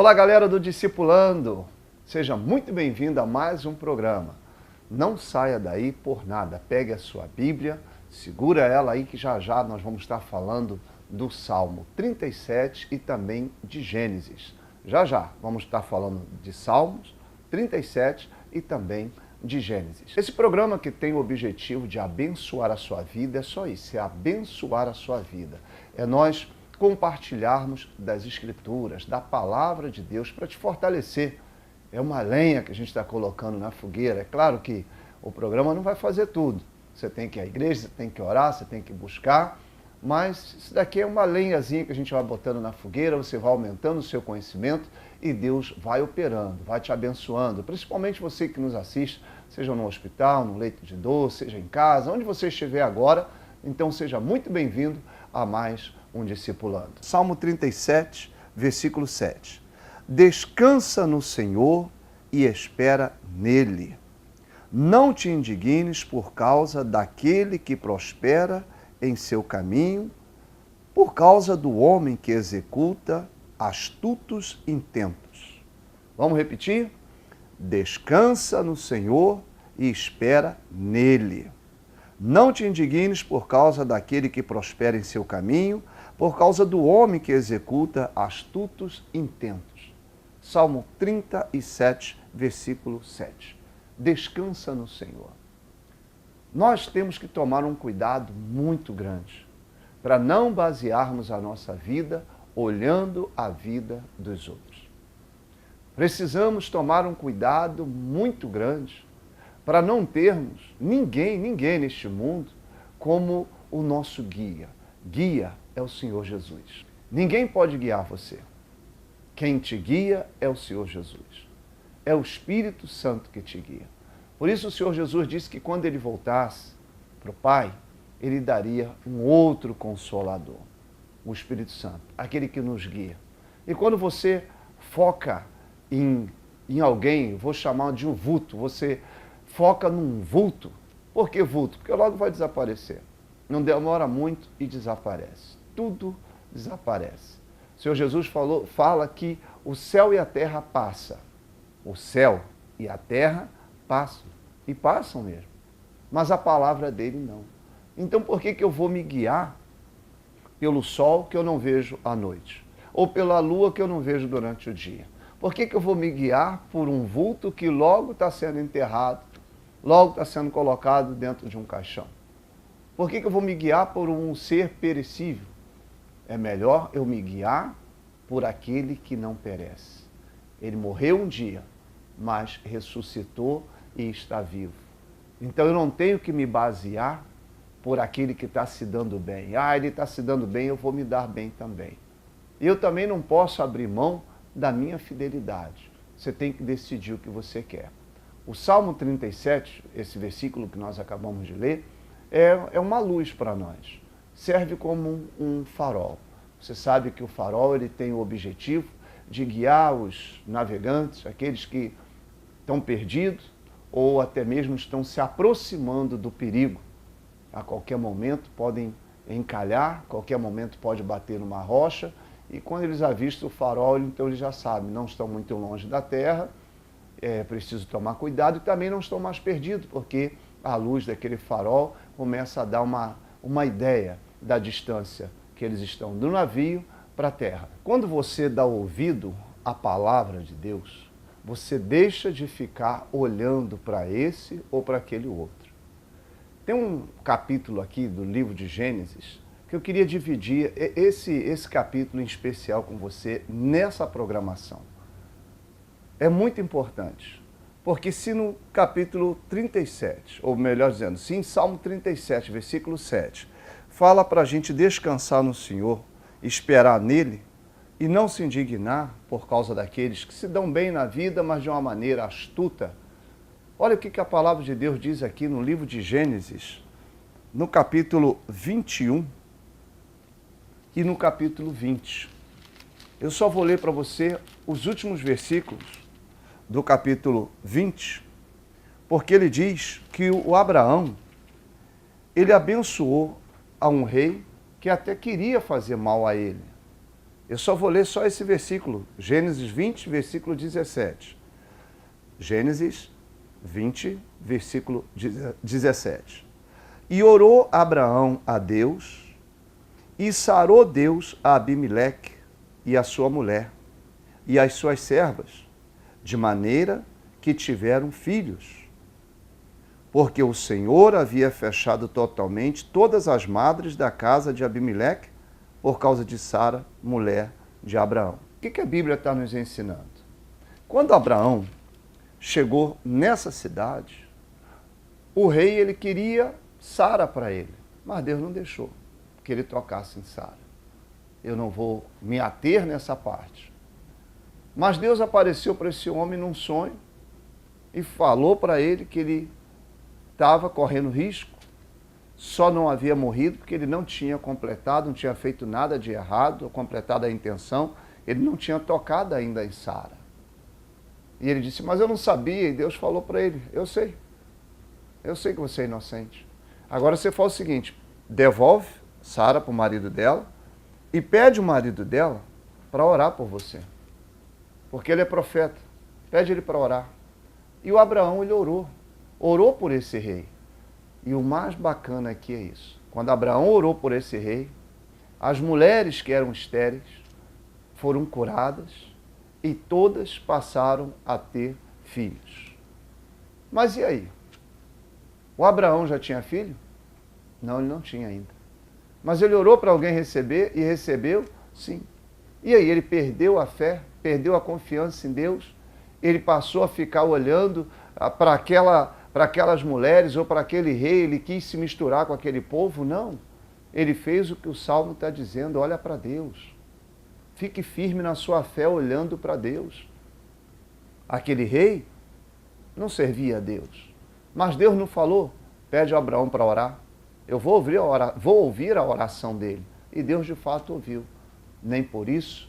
Olá, galera do Discipulando! Seja muito bem-vindo a mais um programa. Não saia daí por nada. Pegue a sua Bíblia, segura ela aí que já já nós vamos estar falando do Salmo 37 e também de Gênesis. Já já vamos estar falando de Salmos 37 e também de Gênesis. Esse programa que tem o objetivo de abençoar a sua vida é só isso, é abençoar a sua vida. É nós compartilharmos das Escrituras, da Palavra de Deus para te fortalecer. É uma lenha que a gente está colocando na fogueira. É claro que o programa não vai fazer tudo. Você tem que ir à igreja, você tem que orar, você tem que buscar, mas isso daqui é uma lenhazinha que a gente vai botando na fogueira, você vai aumentando o seu conhecimento e Deus vai operando, vai te abençoando. Principalmente você que nos assiste, seja no hospital, no leito de dor, seja em casa, onde você estiver agora, então seja muito bem-vindo a mais um Discipulando. Salmo 37, versículo 7. Descansa no Senhor e espera nele. Não te indignes por causa daquele que prospera em seu caminho, por causa do homem que executa astutos intentos. Vamos repetir? Descansa no Senhor e espera nele. Não te indignes por causa daquele que prospera em seu caminho, por causa do homem que executa astutos intentos. Salmo 37, versículo 7. Descansa no Senhor. Nós temos que tomar um cuidado muito grande para não basearmos a nossa vida olhando a vida dos outros. Precisamos tomar um cuidado muito grande para não termos ninguém neste mundo como o nosso guia. Guia é o Senhor Jesus. Ninguém pode guiar você. Quem te guia é o Senhor Jesus. É o Espírito Santo que te guia. Por isso o Senhor Jesus disse que quando ele voltasse para o Pai, ele daria um outro Consolador, o Espírito Santo, aquele que nos guia. E quando você foca em alguém, vou chamar de um vulto, você foca num vulto. Por que vulto? Porque logo vai desaparecer. Não demora muito e desaparece. Tudo desaparece. O Senhor Jesus fala que o céu e a terra passam. O céu e a terra passam. E passam mesmo. Mas a palavra dele não. Então por que eu vou me guiar pelo sol que eu não vejo à noite? Ou pela lua que eu não vejo durante o dia? Por que eu vou me guiar por um vulto que logo está sendo enterrado, logo está sendo colocado dentro de um caixão? Por que eu vou me guiar por um ser perecível? É melhor eu me guiar por aquele que não perece. Ele morreu um dia, mas ressuscitou e está vivo. Então eu não tenho que me basear por aquele que está se dando bem. Ah, ele está se dando bem, eu vou me dar bem também. Eu também não posso abrir mão da minha fidelidade. Você tem que decidir o que você quer. O Salmo 37, esse versículo que nós acabamos de ler, é uma luz para nós. Serve como um farol. Você sabe que o farol ele tem o objetivo de guiar os navegantes, aqueles que estão perdidos ou até mesmo estão se aproximando do perigo. A qualquer momento podem encalhar, a qualquer momento pode bater numa rocha e quando eles avistam o farol, então eles já sabem, não estão muito longe da terra, é preciso tomar cuidado e também não estão mais perdidos, porque a luz daquele farol começa a dar uma ideia da distância que eles estão do navio para a terra. Quando você dá ouvido à palavra de Deus, você deixa de ficar olhando para esse ou para aquele outro. Tem um capítulo aqui do livro de Gênesis que eu queria dividir esse capítulo em especial com você nessa programação. É muito importante, porque se no capítulo 37, ou melhor dizendo, se em Salmo 37, versículo 7, fala para a gente descansar no Senhor, esperar nele e não se indignar por causa daqueles que se dão bem na vida, mas de uma maneira astuta. Olha o que a palavra de Deus diz aqui no livro de Gênesis, no capítulo 21 e no capítulo 20. Eu só vou ler para você os últimos versículos do capítulo 20, porque ele diz que o Abraão, ele abençoou a um rei que até queria fazer mal a ele. Eu só vou ler só esse versículo, Gênesis 20, versículo 17. Gênesis 20, versículo 17. E orou Abraão a Deus, e sarou Deus a Abimeleque e a sua mulher, e as suas servas, de maneira que tiveram filhos. Porque o Senhor havia fechado totalmente todas as madres da casa de Abimeleque, por causa de Sara, mulher de Abraão. O que a Bíblia está nos ensinando? Quando Abraão chegou nessa cidade, o rei ele queria Sara para ele, mas Deus não deixou que ele tocasse em Sara. Eu não vou me ater nessa parte. Mas Deus apareceu para esse homem num sonho e falou para ele que ele estava correndo risco, só não havia morrido porque ele não tinha completado, não tinha feito nada de errado, ou completado a intenção, ele não tinha tocado ainda em Sara. E ele disse, mas eu não sabia, e Deus falou para ele, eu sei que você é inocente. Agora você faz o seguinte, devolve Sara para o marido dela e pede o marido dela para orar por você, porque ele é profeta, pede ele para orar. E o Abraão, ele orou por esse rei. E o mais bacana aqui é isso. Quando Abraão orou por esse rei, as mulheres que eram estéreis foram curadas e todas passaram a ter filhos. Mas e aí? O Abraão já tinha filho? Não, ele não tinha ainda. Mas ele orou para alguém receber e recebeu? Sim. E aí ele perdeu a fé, perdeu a confiança em Deus, ele passou a ficar olhando para aquelas mulheres ou para aquele rei, ele quis se misturar com aquele povo? Não. Ele fez o que o Salmo está dizendo, olha para Deus. Fique firme na sua fé olhando para Deus. Aquele rei não servia a Deus. Mas Deus não falou, pede a Abraão para orar. Eu vou ouvir a oração dele. E Deus de fato ouviu. Nem por isso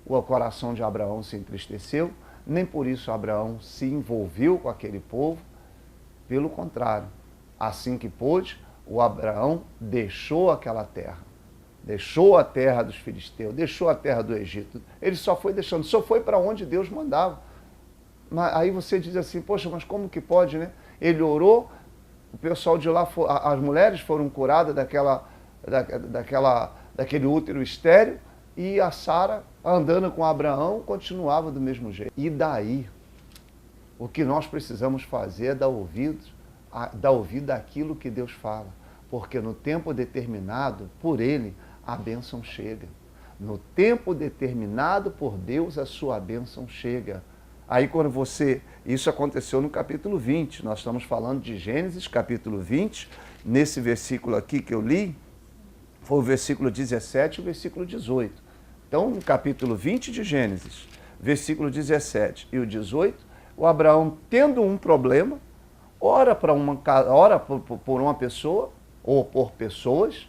o coração de Abraão se entristeceu, nem por isso Abraão se envolveu com aquele povo. Pelo contrário, assim que pôde, o Abraão deixou aquela terra. Deixou a terra dos filisteus, deixou a terra do Egito. Ele só foi deixando, só foi para onde Deus mandava. Mas aí você diz assim, poxa, mas como que pode, né? Ele orou, o pessoal de lá, as mulheres foram curadas daquele útero estéril, e a Sara, andando com Abraão, continuava do mesmo jeito. E daí, o que nós precisamos fazer é dar ouvido àquilo que Deus fala. Porque no tempo determinado, por Ele, a bênção chega. No tempo determinado por Deus, a sua bênção chega. Aí quando isso aconteceu no capítulo 20, nós estamos falando de Gênesis, capítulo 20, nesse versículo aqui que eu li, foi o versículo 17 e o versículo 18. Então, no capítulo 20 de Gênesis, versículo 17 e o 18, o Abraão, tendo um problema, ora por uma pessoa, ou por pessoas,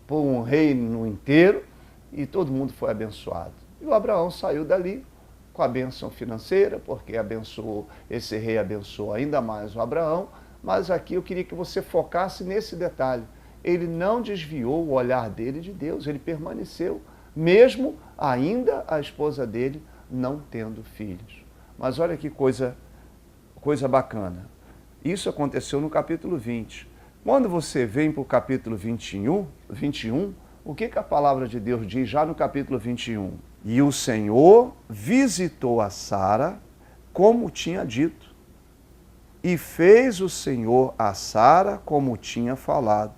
por um reino inteiro, e todo mundo foi abençoado. E o Abraão saiu dali com a bênção financeira, porque esse rei abençoou ainda mais o Abraão, mas aqui eu queria que você focasse nesse detalhe. Ele não desviou o olhar dele de Deus, ele permaneceu, mesmo ainda a esposa dele não tendo filhos. Mas olha que coisa bacana. Isso aconteceu no capítulo 20. Quando você vem para o capítulo 21, o que a palavra de Deus diz já no capítulo 21? E o Senhor visitou a Sara como tinha dito, e fez o Senhor a Sara como tinha falado,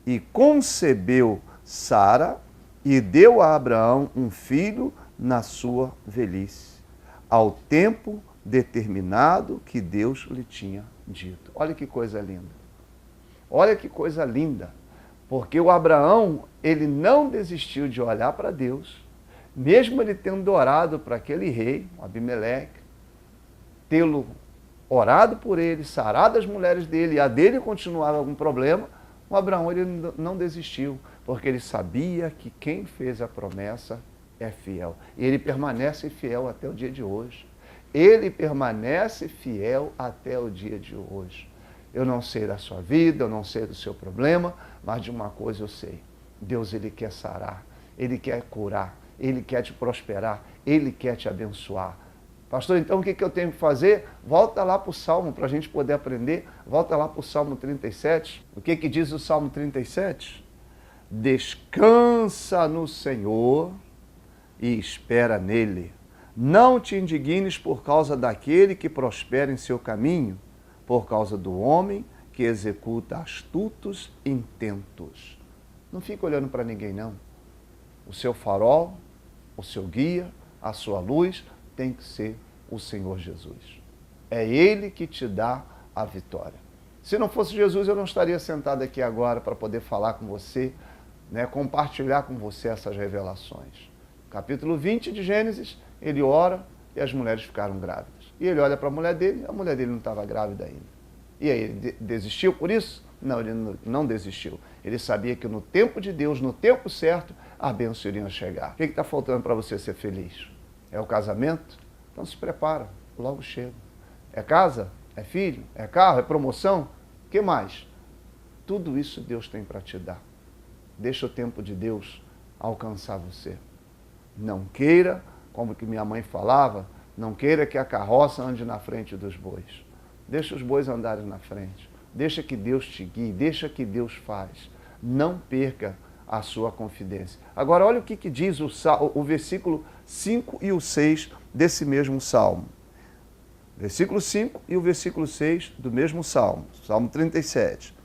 e concebeu Sara e deu a Abraão um filho na sua velhice, ao tempo determinado que Deus lhe tinha dito. Olha que coisa linda. Olha que coisa linda. Porque o Abraão, ele não desistiu de olhar para Deus, mesmo ele tendo orado para aquele rei, Abimeleque, tê-lo orado por ele, sarado as mulheres dele, e a dele continuava algum problema, o Abraão ele não desistiu, porque ele sabia que quem fez a promessa é fiel. E ele permanece fiel até o dia de hoje. Ele permanece fiel até o dia de hoje. Eu não sei da sua vida, eu não sei do seu problema, mas de uma coisa eu sei. Deus, ele quer sarar, ele quer curar, Ele quer te prosperar, Ele quer te abençoar. Pastor, então o que eu tenho que fazer? Volta lá para o Salmo para a gente poder aprender. Volta lá para o Salmo 37. O que diz o Salmo 37? Descansa no Senhor e espera nele. Não te indignes por causa daquele que prospera em seu caminho, por causa do homem que executa astutos intentos. Não fica olhando para ninguém, não. O seu farol, o seu guia, a sua luz tem que ser o Senhor Jesus. É Ele que te dá a vitória. Se não fosse Jesus, eu não estaria sentado aqui agora para poder falar com você, compartilhar com você essas revelações. Capítulo 20 de Gênesis, ele ora e as mulheres ficaram grávidas. E ele olha para a mulher dele não estava grávida ainda. E aí, ele desistiu por isso? Não, ele não desistiu. Ele sabia que no tempo de Deus, no tempo certo, a bênção iria chegar. O que está faltando para você ser feliz? É o casamento? Então se prepara, logo chega. É casa? É filho? É carro? É promoção? O que mais? Tudo isso Deus tem para te dar. Deixa o tempo de Deus alcançar você. Não queira, como que minha mãe falava, não queira que a carroça ande na frente dos bois. Deixa os bois andarem na frente. Deixa que Deus te guie, deixa que Deus faz. Não perca a sua confidência. Agora, olha o que diz o versículo 5 e o 6 desse mesmo Salmo. Versículo 5 e o versículo 6 do mesmo Salmo. Salmo 37.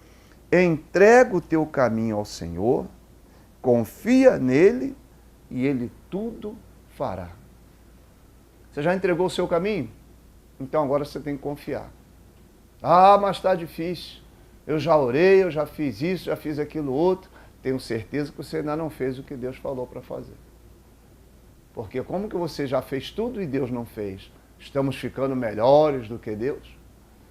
Entrega o teu caminho ao Senhor, confia nele e ele tudo fará. Você já entregou o seu caminho? Então agora você tem que confiar. Ah, mas está difícil. Eu já orei, eu já fiz isso, já fiz aquilo outro. Tenho certeza que você ainda não fez o que Deus falou para fazer. Porque como que você já fez tudo e Deus não fez? Estamos ficando melhores do que Deus?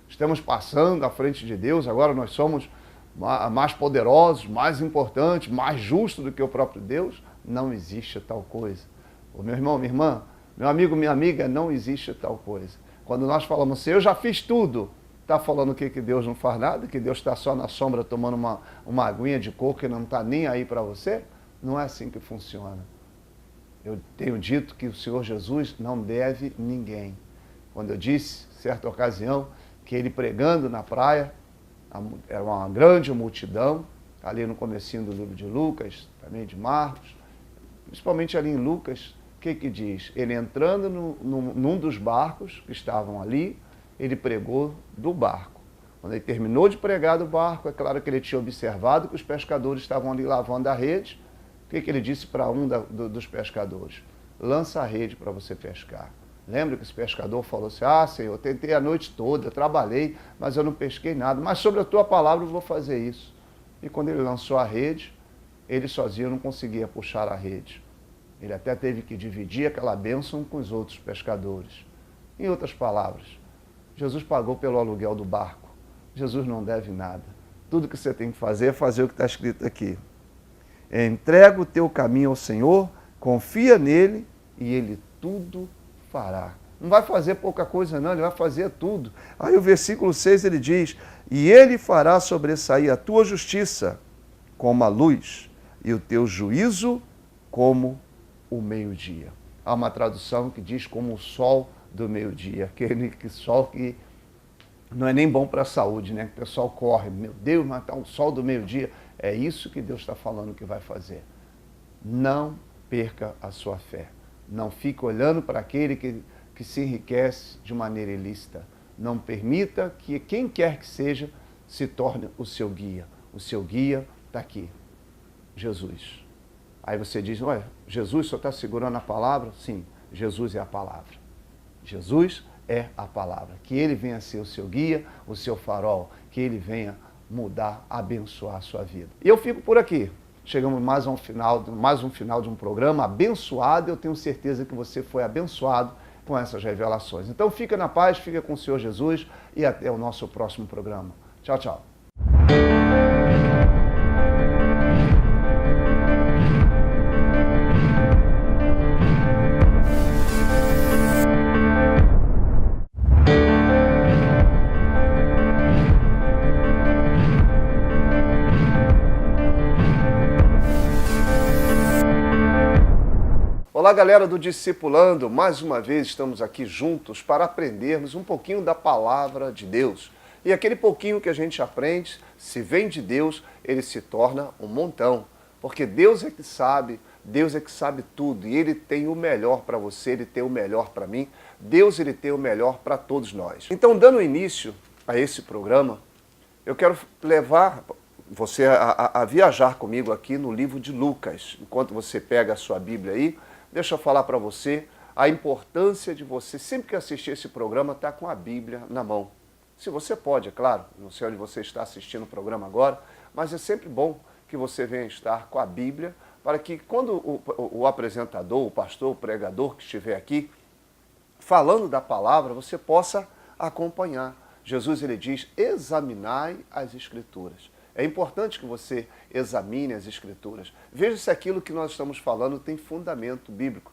Estamos passando à frente de Deus, agora nós somos mais poderosos, mais importantes, mais justos do que o próprio Deus? Não existe tal coisa. Ô, meu irmão, minha irmã, meu amigo, minha amiga, não existe tal coisa. Quando nós falamos assim, eu já fiz tudo, está falando o quê? Que Deus não faz nada? Que Deus está só na sombra tomando uma aguinha de coco e não está nem aí para você? Não é assim que funciona. Eu tenho dito que o Senhor Jesus não deve ninguém. Quando eu disse, certa ocasião, que ele pregando na praia, era uma grande multidão, ali no comecinho do livro de Lucas, também de Marcos, principalmente ali em Lucas, o que diz? Ele entrando num dos barcos que estavam ali, ele pregou do barco. Quando ele terminou de pregar do barco, é claro que ele tinha observado que os pescadores estavam ali lavando a rede. O que ele disse para um dos pescadores? Lança a rede para você pescar. Lembra que esse pescador falou assim, Senhor, eu tentei a noite toda, eu trabalhei, mas eu não pesquei nada, mas sobre a tua palavra eu vou fazer isso. E quando ele lançou a rede, ele sozinho não conseguia puxar a rede. Ele até teve que dividir aquela bênção com os outros pescadores. Em outras palavras, Jesus pagou pelo aluguel do barco. Jesus não deve nada. Tudo que você tem que fazer é fazer o que está escrito aqui. Entrega o teu caminho ao Senhor, confia nele e ele tudo fará. Não vai fazer pouca coisa não, ele vai fazer tudo. Aí o versículo 6 ele diz, e ele fará sobressair a tua justiça como a luz e o teu juízo como o meio-dia. Há uma tradução que diz como o sol do meio-dia, aquele sol que não é nem bom para a saúde, né? O pessoal corre, meu Deus, mas está o sol do meio-dia. É isso que Deus está falando que vai fazer. Não perca a sua fé. Não fique olhando para aquele que se enriquece de maneira ilícita. Não permita que quem quer que seja se torne o seu guia. O seu guia está aqui, Jesus. Aí você diz, olha, Jesus só está segurando a palavra? Sim, Jesus é a palavra. Jesus é a palavra. Que ele venha ser o seu guia, o seu farol. Que ele venha mudar, abençoar a sua vida. E eu fico por aqui. Chegamos mais um final de um programa abençoado. Eu tenho certeza que você foi abençoado com essas revelações. Então fica na paz, fica com o Senhor Jesus e até o nosso próximo programa. Tchau, tchau. Fala galera do Discipulando, mais uma vez estamos aqui juntos para aprendermos um pouquinho da palavra de Deus. E aquele pouquinho que a gente aprende, se vem de Deus, ele se torna um montão. Porque Deus é que sabe tudo e Ele tem o melhor para você, Ele tem o melhor para mim. Deus ele tem o melhor para todos nós. Então, dando início a esse programa, eu quero levar você a viajar comigo aqui no livro de Lucas. Enquanto você pega a sua Bíblia aí, deixa eu falar para você a importância de você, sempre que assistir esse programa, estar com a Bíblia na mão. Se você pode, é claro, não sei onde você está assistindo o programa agora, mas é sempre bom que você venha estar com a Bíblia, para que quando o apresentador, o pastor, o pregador que estiver aqui, falando da palavra, você possa acompanhar. Jesus ele diz, examinai as Escrituras. É importante que você examine as Escrituras. Veja se aquilo que nós estamos falando tem fundamento bíblico.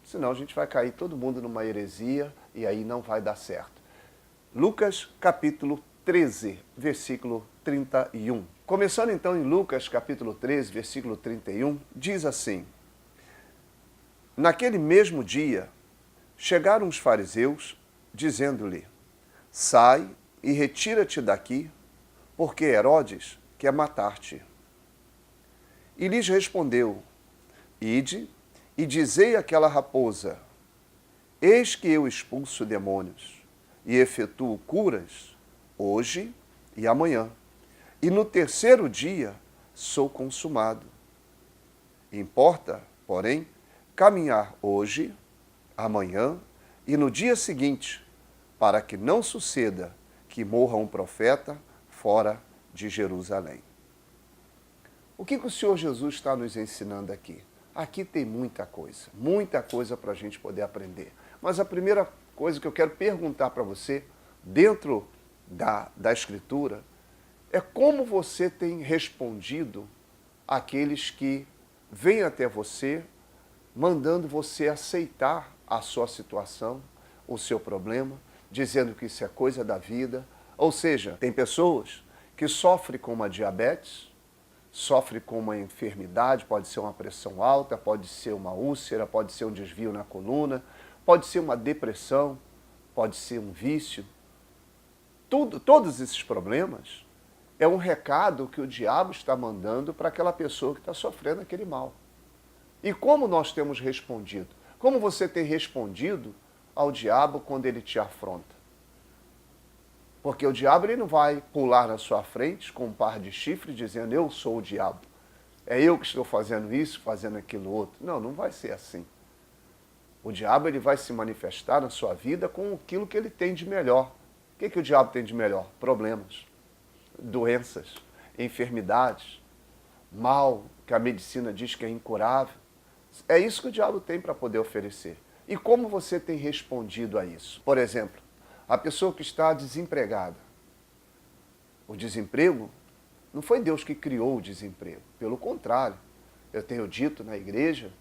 Senão a gente vai cair todo mundo numa heresia e aí não vai dar certo. Lucas capítulo 13, versículo 31. Começando então em Lucas capítulo 13, versículo 31, diz assim: Naquele mesmo dia, chegaram os fariseus, dizendo-lhe, sai e retira-te daqui, porque Herodes quer matar-te. E lhes respondeu, ide e dizei àquela raposa, eis que eu expulso demônios e efetuo curas hoje e amanhã, e no terceiro dia sou consumado. Importa, porém, caminhar hoje, amanhã e no dia seguinte, para que não suceda que morra um profeta fora de Jerusalém. O que o Senhor Jesus está nos ensinando aqui? Aqui tem muita coisa para a gente poder aprender. Mas a primeira coisa que eu quero perguntar para você, dentro da Escritura, é como você tem respondido àqueles que vêm até você, mandando você aceitar a sua situação, o seu problema, dizendo que isso é coisa da vida. Ou seja, tem pessoas que sofrem com uma diabetes, sofrem com uma enfermidade, pode ser uma pressão alta, pode ser uma úlcera, pode ser um desvio na coluna, pode ser uma depressão, pode ser um vício. Todos esses problemas é um recado que o diabo está mandando para aquela pessoa que está sofrendo aquele mal. E como nós temos respondido? Como você tem respondido ao diabo quando ele te afronta? Porque o diabo ele não vai pular na sua frente com um par de chifres dizendo, eu sou o diabo. É eu que estou fazendo isso, fazendo aquilo outro. Não, não vai ser assim. O diabo ele vai se manifestar na sua vida com aquilo que ele tem de melhor. O que o diabo tem de melhor? Problemas, doenças, enfermidades, mal que a medicina diz que é incurável. É isso que o diabo tem para poder oferecer. E como você tem respondido a isso? Por exemplo, a pessoa que está desempregada. O desemprego, não foi Deus que criou o desemprego. Pelo contrário, eu tenho dito na igreja,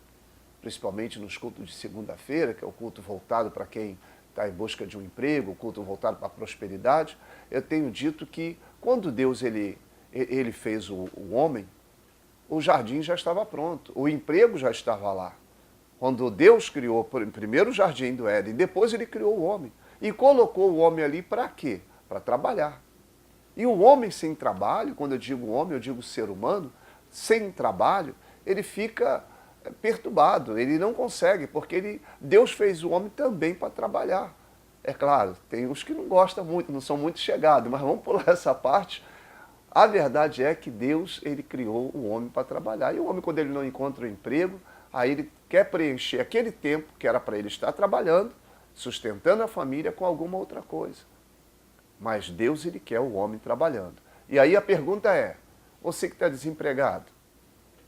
principalmente nos cultos de segunda-feira, que é o culto voltado para quem está em busca de um emprego, o culto voltado para a prosperidade, eu tenho dito que quando Deus ele fez o homem, o jardim já estava pronto, o emprego já estava lá. Quando Deus criou primeiro o jardim do Éden, depois ele criou o homem. E colocou o homem ali para quê? Para trabalhar. E o homem sem trabalho, quando eu digo homem, eu digo ser humano, sem trabalho, ele fica perturbado, ele não consegue, porque Deus fez o homem também para trabalhar. É claro, tem uns que não gostam muito, não são muito chegados, mas vamos pular essa parte. A verdade é que Deus ele criou o homem para trabalhar. E o homem, quando ele não encontra o emprego, aí ele quer preencher aquele tempo que era para ele estar trabalhando, sustentando a família com alguma outra coisa. Mas Deus ele quer o homem trabalhando. E aí a pergunta é, você que está desempregado,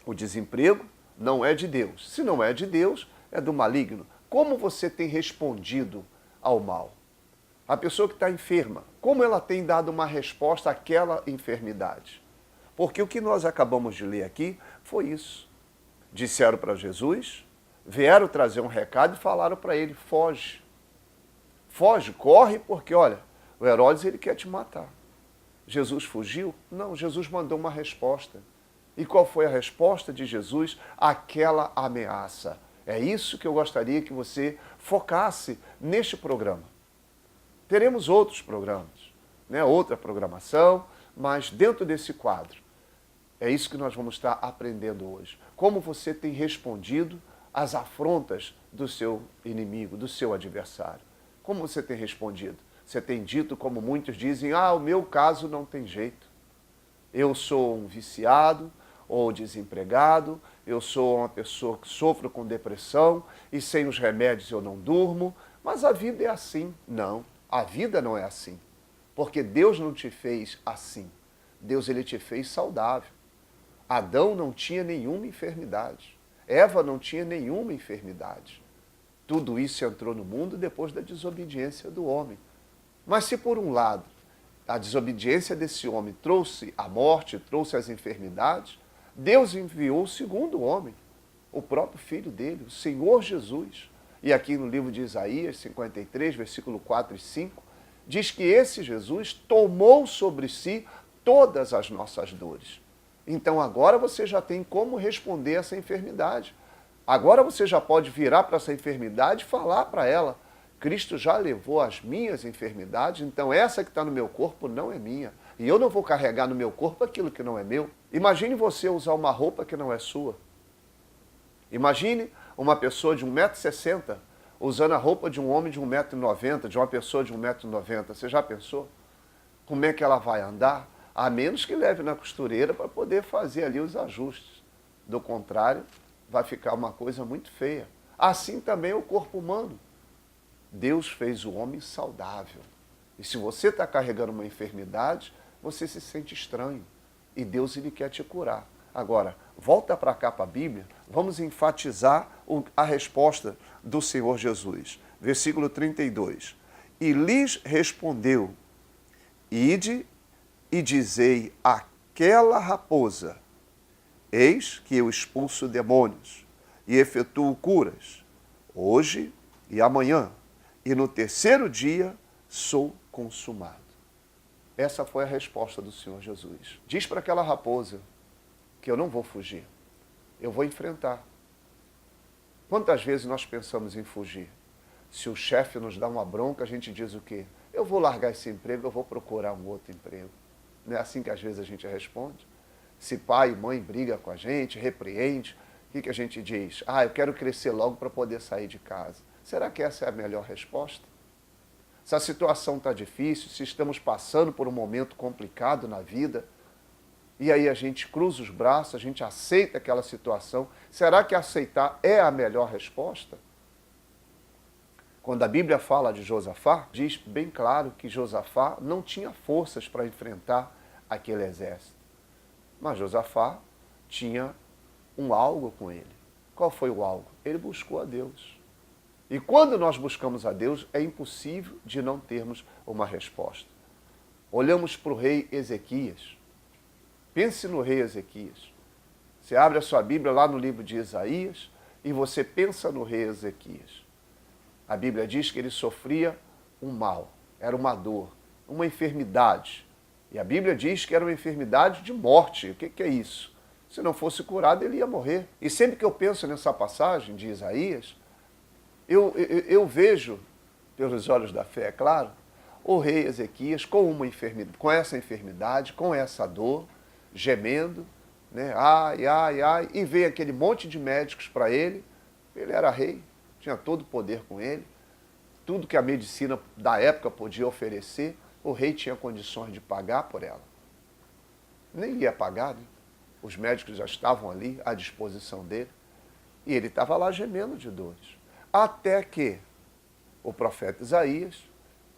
o desemprego não é de Deus. Se não é de Deus, é do maligno. Como você tem respondido ao mal? A pessoa que está enferma, como ela tem dado uma resposta àquela enfermidade? Porque o que nós acabamos de ler aqui foi isso. Disseram para Jesus, vieram trazer um recado e falaram para ele, foge. Foge, corre, porque olha, o Herodes ele quer te matar. Jesus fugiu? Não, Jesus mandou uma resposta. E qual foi a resposta de Jesus àquela ameaça? É isso que eu gostaria que você focasse neste programa. Teremos outros programas, né? Outra programação, mas dentro desse quadro. É isso que nós vamos estar aprendendo hoje. Como você tem respondido às afrontas do seu inimigo, do seu adversário. Como você tem respondido? Você tem dito, como muitos dizem, o meu caso não tem jeito. Eu sou um viciado ou desempregado, eu sou uma pessoa que sofro com depressão e sem os remédios eu não durmo, mas a vida é assim. Não, a vida não é assim, porque Deus não te fez assim. Deus ele te fez saudável. Adão não tinha nenhuma enfermidade. Eva não tinha nenhuma enfermidade. Tudo isso entrou no mundo depois da desobediência do homem. Mas se por um lado a desobediência desse homem trouxe a morte, trouxe as enfermidades, Deus enviou o segundo homem, o próprio filho dele, o Senhor Jesus. E aqui no livro de Isaías 53, versículo 4 e 5, diz que esse Jesus tomou sobre si todas as nossas dores. Então agora você já tem como responder essa enfermidade. Agora você já pode virar para essa enfermidade e falar para ela: Cristo já levou as minhas enfermidades, então essa que está no meu corpo não é minha. E eu não vou carregar no meu corpo aquilo que não é meu. Imagine você usar uma roupa que não é sua. Imagine uma pessoa de 1,60 m usando a roupa de um homem de 1,90 m, de uma pessoa de 1,90 m. Você já pensou? Como é que ela vai andar? A menos que leve na costureira para poder fazer ali os ajustes. Do contrário, vai ficar uma coisa muito feia. Assim também é o corpo humano. Deus fez o homem saudável. E se você está carregando uma enfermidade, você se sente estranho. E Deus ele quer te curar. Agora, volta para cá para a Bíblia, vamos enfatizar a resposta do Senhor Jesus. Versículo 32. E lhes respondeu: Ide e dizei àquela raposa: Eis que eu expulso demônios e efetuo curas, hoje e amanhã, e no terceiro dia sou consumado. Essa foi a resposta do Senhor Jesus. Diz para aquela raposa que eu não vou fugir, eu vou enfrentar. Quantas vezes nós pensamos em fugir? Se o chefe nos dá uma bronca, a gente diz o quê? Eu vou largar esse emprego, eu vou procurar um outro emprego. Não é assim que às vezes a gente responde? Se pai e mãe brigam com a gente, repreende, o que a gente diz? Eu quero crescer logo para poder sair de casa. Será que essa é a melhor resposta? Se a situação está difícil, se estamos passando por um momento complicado na vida, e aí a gente cruza os braços, a gente aceita aquela situação, será que aceitar é a melhor resposta? Quando a Bíblia fala de Josafá, diz bem claro que Josafá não tinha forças para enfrentar aquele exército. Mas Josafá tinha um algo com ele. Qual foi o algo? Ele buscou a Deus. E quando nós buscamos a Deus, é impossível de não termos uma resposta. Olhamos para o rei Ezequias. Pense no rei Ezequias. Você abre a sua Bíblia lá no livro de Isaías e você pensa no rei Ezequias. A Bíblia diz que ele sofria um mal, era uma dor, uma enfermidade. E a Bíblia diz que era uma enfermidade de morte. O que é isso? Se não fosse curado, ele ia morrer. E sempre que eu penso nessa passagem de Isaías, eu vejo, pelos olhos da fé, é claro, o rei Ezequias com essa enfermidade, com essa dor, gemendo, né? Ai, ai, ai, e veio aquele monte de médicos para ele. Ele era rei, tinha todo o poder com ele, tudo que a medicina da época podia oferecer, o rei tinha condições de pagar por ela. Nem ia pagar, né? Os médicos já estavam ali à disposição dele, e ele estava lá gemendo de dores. Até que o profeta Isaías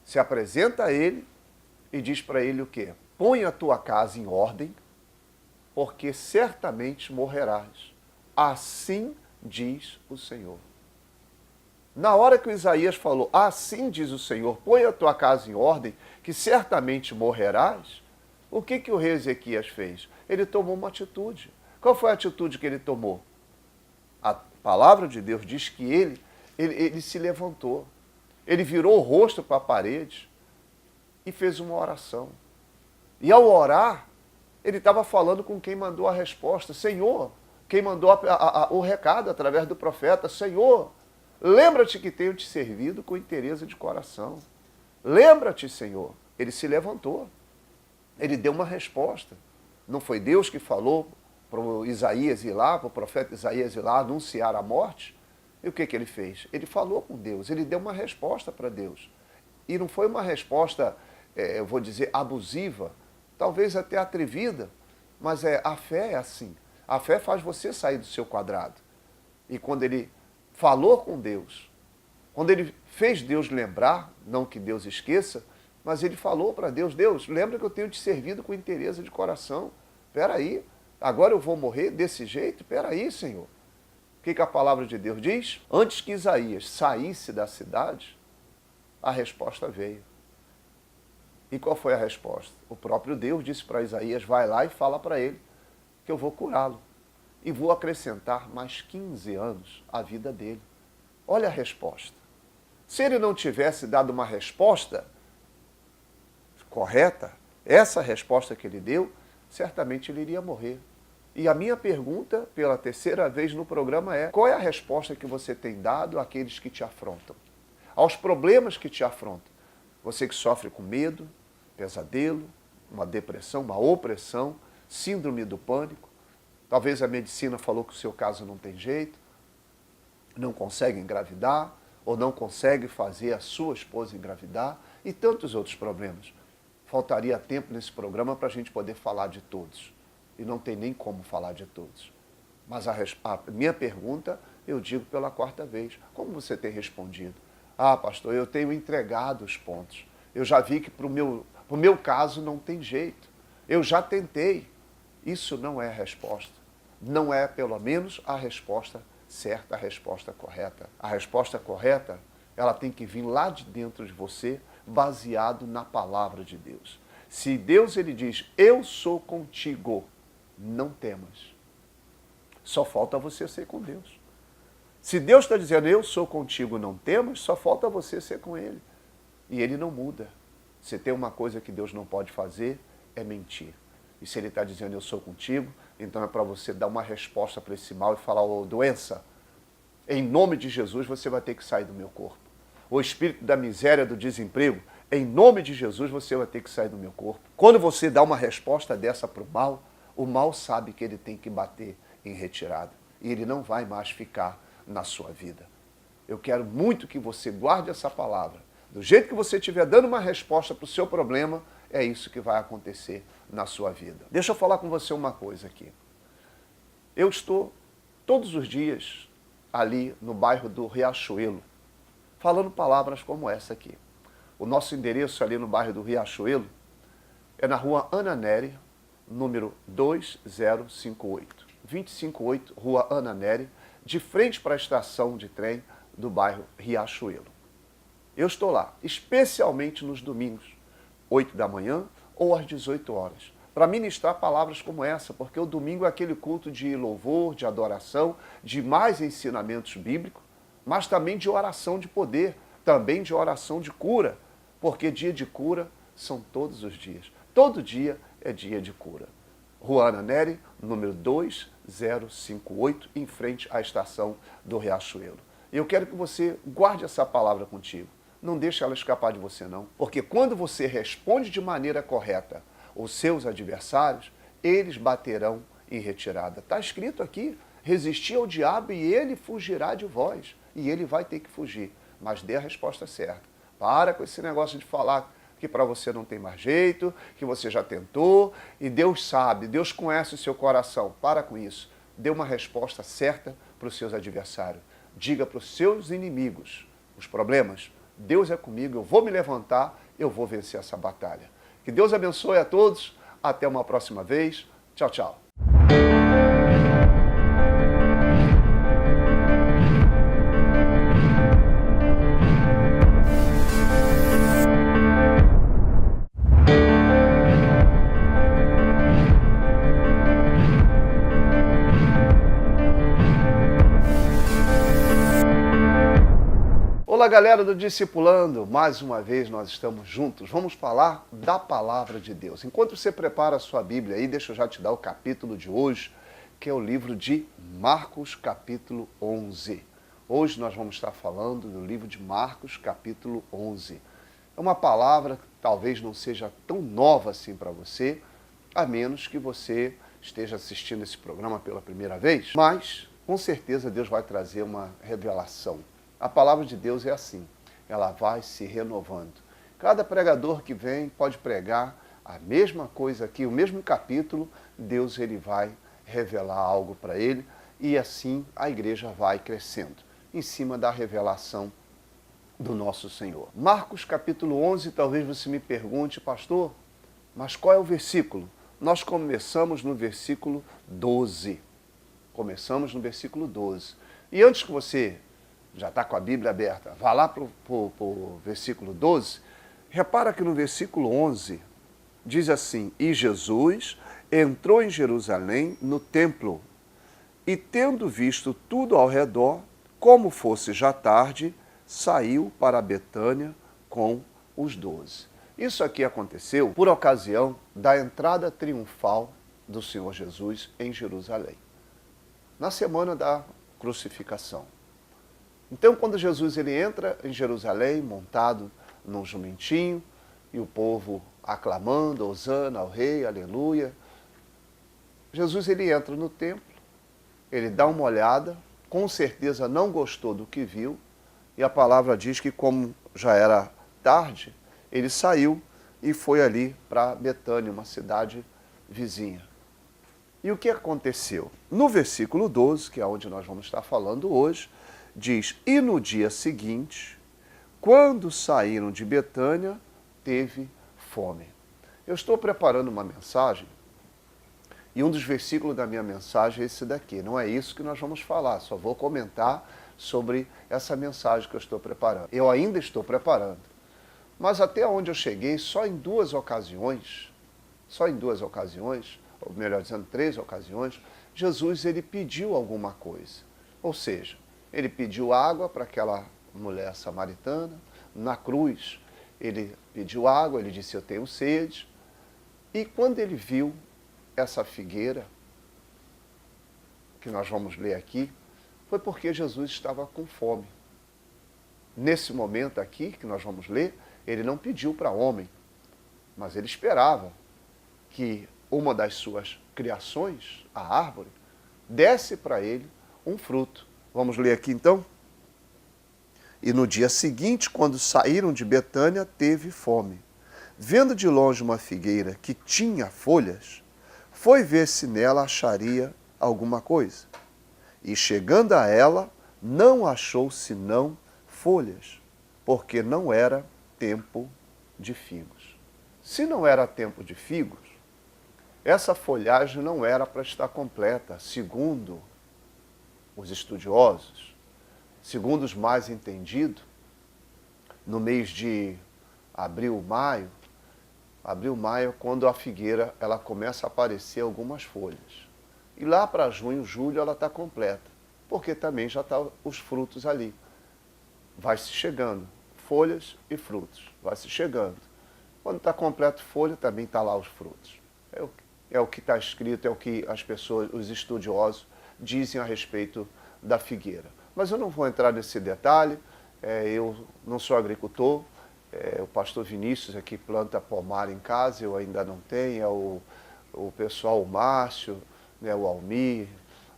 se apresenta a ele e diz para ele o quê? Põe a tua casa em ordem, porque certamente morrerás. Assim diz o Senhor. Na hora que o Isaías falou, assim diz o Senhor, põe a tua casa em ordem, que certamente morrerás, o que o rei Ezequias fez? Ele tomou uma atitude. Qual foi a atitude que ele tomou? A palavra de Deus diz que ele se levantou, ele virou o rosto para a parede e fez uma oração. E ao orar, ele estava falando com quem mandou a resposta: Senhor, quem mandou o recado através do profeta: Senhor, lembra-te que tenho te servido com interesse de coração. Lembra-te, Senhor. Ele se levantou. Ele deu uma resposta. Não foi Deus que falou para o Isaías ir lá, para o profeta Isaías ir lá anunciar a morte? E o que ele fez? Ele falou com Deus, ele deu uma resposta para Deus. E não foi uma resposta, eu vou dizer, abusiva, talvez até atrevida, mas a fé é assim. A fé faz você sair do seu quadrado. E quando ele falou com Deus, quando ele fez Deus lembrar, não que Deus esqueça, mas ele falou para Deus: Deus, lembra que eu tenho te servido com interesse de coração. Espera aí, agora eu vou morrer desse jeito? Espera aí, Senhor. O que a palavra de Deus diz? Antes que Isaías saísse da cidade, a resposta veio. E qual foi a resposta? O próprio Deus disse para Isaías: vai lá e fala para ele que eu vou curá-lo. E vou acrescentar mais 15 anos à vida dele. Olha a resposta. Se ele não tivesse dado uma resposta correta, essa resposta que ele deu, certamente ele iria morrer. E a minha pergunta, pela terceira vez no programa, é: qual é a resposta que você tem dado àqueles que te afrontam? Aos problemas que te afrontam. Você que sofre com medo, pesadelo, uma depressão, uma opressão, síndrome do pânico. Talvez a medicina falou que o seu caso não tem jeito, não consegue engravidar, ou não consegue fazer a sua esposa engravidar, e tantos outros problemas. Faltaria tempo nesse programa para a gente poder falar de todos. E não tem nem como falar de todos. Mas a minha pergunta, eu digo pela quarta vez: como você tem respondido? Ah, pastor, eu tenho entregado os pontos. Eu já vi que para o meu caso não tem jeito. Eu já tentei. Isso não é a resposta. Não é, pelo menos, a resposta certa, a resposta correta. A resposta correta, ela tem que vir lá de dentro de você, baseado na palavra de Deus. Se Deus ele diz: eu sou contigo, não temas. Só falta você ser com Deus. Se Deus está dizendo: eu sou contigo, não temas, só falta você ser com Ele. E Ele não muda. Se tem uma coisa que Deus não pode fazer, é mentir. E se Ele está dizendo: eu sou contigo, então é para você dar uma resposta para esse mal e falar: ô doença, em nome de Jesus você vai ter que sair do meu corpo. O espírito da miséria, do desemprego, em nome de Jesus você vai ter que sair do meu corpo. Quando você dá uma resposta dessa para o mal sabe que ele tem que bater em retirada. E ele não vai mais ficar na sua vida. Eu quero muito que você guarde essa palavra. Do jeito que você estiver dando uma resposta para o seu problema, é isso que vai acontecer na sua vida. Deixa eu falar com você uma coisa aqui. Eu estou todos os dias ali no bairro do Riachuelo, falando palavras como essa aqui. O nosso endereço ali no bairro do Riachuelo é na rua Ana Nery, número 2058. 258, rua Ana Nery, de frente para a estação de trem do bairro Riachuelo. Eu estou lá, especialmente nos domingos, 8 da manhã ou às 18 horas, para ministrar palavras como essa, porque o domingo é aquele culto de louvor, de adoração, de mais ensinamentos bíblicos, mas também de oração de poder, também de oração de cura, porque dia de cura são todos os dias. Todo dia é dia de cura. Rua Ana Nery, número 2058, em frente à estação do Riachuelo. E eu quero que você guarde essa palavra contigo. Não deixe ela escapar de você, não. Porque quando você responde de maneira correta os seus adversários, eles baterão em retirada. Está escrito aqui: resistir ao diabo e ele fugirá de vós. E ele vai ter que fugir. Mas dê a resposta certa. Para com esse negócio de falar que para você não tem mais jeito, que você já tentou, e Deus sabe, Deus conhece o seu coração. Para com isso. Dê uma resposta certa para os seus adversários. Diga para os seus inimigos os problemas: Deus é comigo, eu vou me levantar, eu vou vencer essa batalha. Que Deus abençoe a todos. Até uma próxima vez. Tchau, tchau. Olá, galera do Discipulando, mais uma vez nós estamos juntos. Vamos falar da Palavra de Deus. Enquanto você prepara a sua Bíblia aí, deixa eu já te dar o capítulo de hoje, que é o livro de Marcos, capítulo 11. Hoje nós vamos estar falando do livro de Marcos, capítulo 11. É uma palavra que talvez não seja tão nova assim para você, a menos que você esteja assistindo esse programa pela primeira vez, mas com certeza Deus vai trazer uma revelação. A palavra de Deus é assim, ela vai se renovando. Cada pregador que vem pode pregar a mesma coisa aqui, o mesmo capítulo, Deus ele vai revelar algo para ele e assim a igreja vai crescendo em cima da revelação do nosso Senhor. Marcos capítulo 11, talvez você me pergunte, pastor, mas qual é o versículo? Nós começamos no versículo 12. Começamos no versículo 12. E antes que você já está com a Bíblia aberta, vá lá para o versículo 12, repara que no versículo 11 diz assim, e Jesus entrou em Jerusalém no templo, e tendo visto tudo ao redor, como fosse já tarde, saiu para Betânia com os 12. Isso aqui aconteceu por ocasião da entrada triunfal do Senhor Jesus em Jerusalém, na semana da crucificação. Então, quando Jesus ele entra em Jerusalém, montado num jumentinho, e o povo aclamando, hosana ao rei, aleluia, Jesus ele entra no templo, ele dá uma olhada, com certeza não gostou do que viu, e a palavra diz que como já era tarde, ele saiu e foi ali para Betânia, uma cidade vizinha. E o que aconteceu? No versículo 12, que é onde nós vamos estar falando hoje, diz, e no dia seguinte, quando saíram de Betânia, teve fome. Eu estou preparando uma mensagem, e um dos versículos da minha mensagem é esse daqui. Não é isso que nós vamos falar, só vou comentar sobre essa mensagem que eu estou preparando. Eu ainda estou preparando. Mas até onde eu cheguei, só em duas ocasiões, ou melhor dizendo, 3 ocasiões, Jesus ele pediu alguma coisa. Ou seja, ele pediu água para aquela mulher samaritana, na cruz ele pediu água, ele disse, eu tenho sede. E quando ele viu essa figueira, que nós vamos ler aqui, foi porque Jesus estava com fome. Nesse momento aqui, que nós vamos ler, ele não pediu para homem, mas ele esperava que uma das suas criações, a árvore, desse para ele um fruto. Vamos ler aqui então? E no dia seguinte, quando saíram de Betânia, teve fome. Vendo de longe uma figueira que tinha folhas, foi ver se nela acharia alguma coisa. E chegando a ela, não achou senão folhas, porque não era tempo de figos. Se não era tempo de figos, essa folhagem não era para estar completa, segundo os estudiosos, segundo os mais entendidos, no mês de abril, maio é quando a figueira ela começa a aparecer algumas folhas. E lá para junho, julho ela está completa, porque também já estão os frutos ali. Vai se chegando, folhas e frutos, vai se chegando. Quando está completo folha, também está lá os frutos. É o que está escrito, é o que as pessoas, os estudiosos, dizem a respeito da figueira. Mas eu não vou entrar nesse detalhe, eu não sou agricultor, o pastor Vinícius aqui planta pomar em casa, eu ainda não tenho, o pessoal, o Márcio, né, o Almir,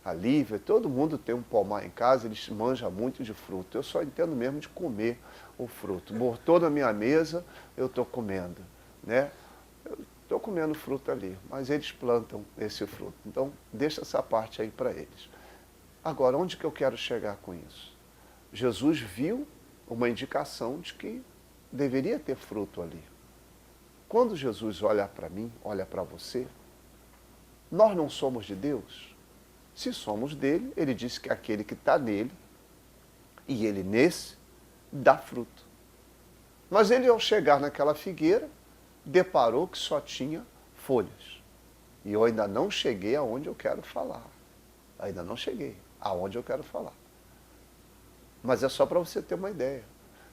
a Lívia, todo mundo tem um pomar em casa, eles manjam muito de fruto. Eu só entendo mesmo de comer o fruto. Botou na minha mesa, eu estou comendo, né? Eu estou comendo fruto ali, mas eles plantam esse fruto. Então, deixa essa parte aí para eles. Agora, onde que eu quero chegar com isso? Jesus viu uma indicação de que deveria ter fruto ali. Quando Jesus olha para mim, olha para você, nós não somos de Deus? Se somos dele, ele disse que aquele que está nele, e ele nesse, dá fruto. Mas ele, ao chegar naquela figueira, deparou que só tinha folhas. E eu ainda não cheguei aonde eu quero falar. Ainda não cheguei aonde eu quero falar. Mas é só para você ter uma ideia.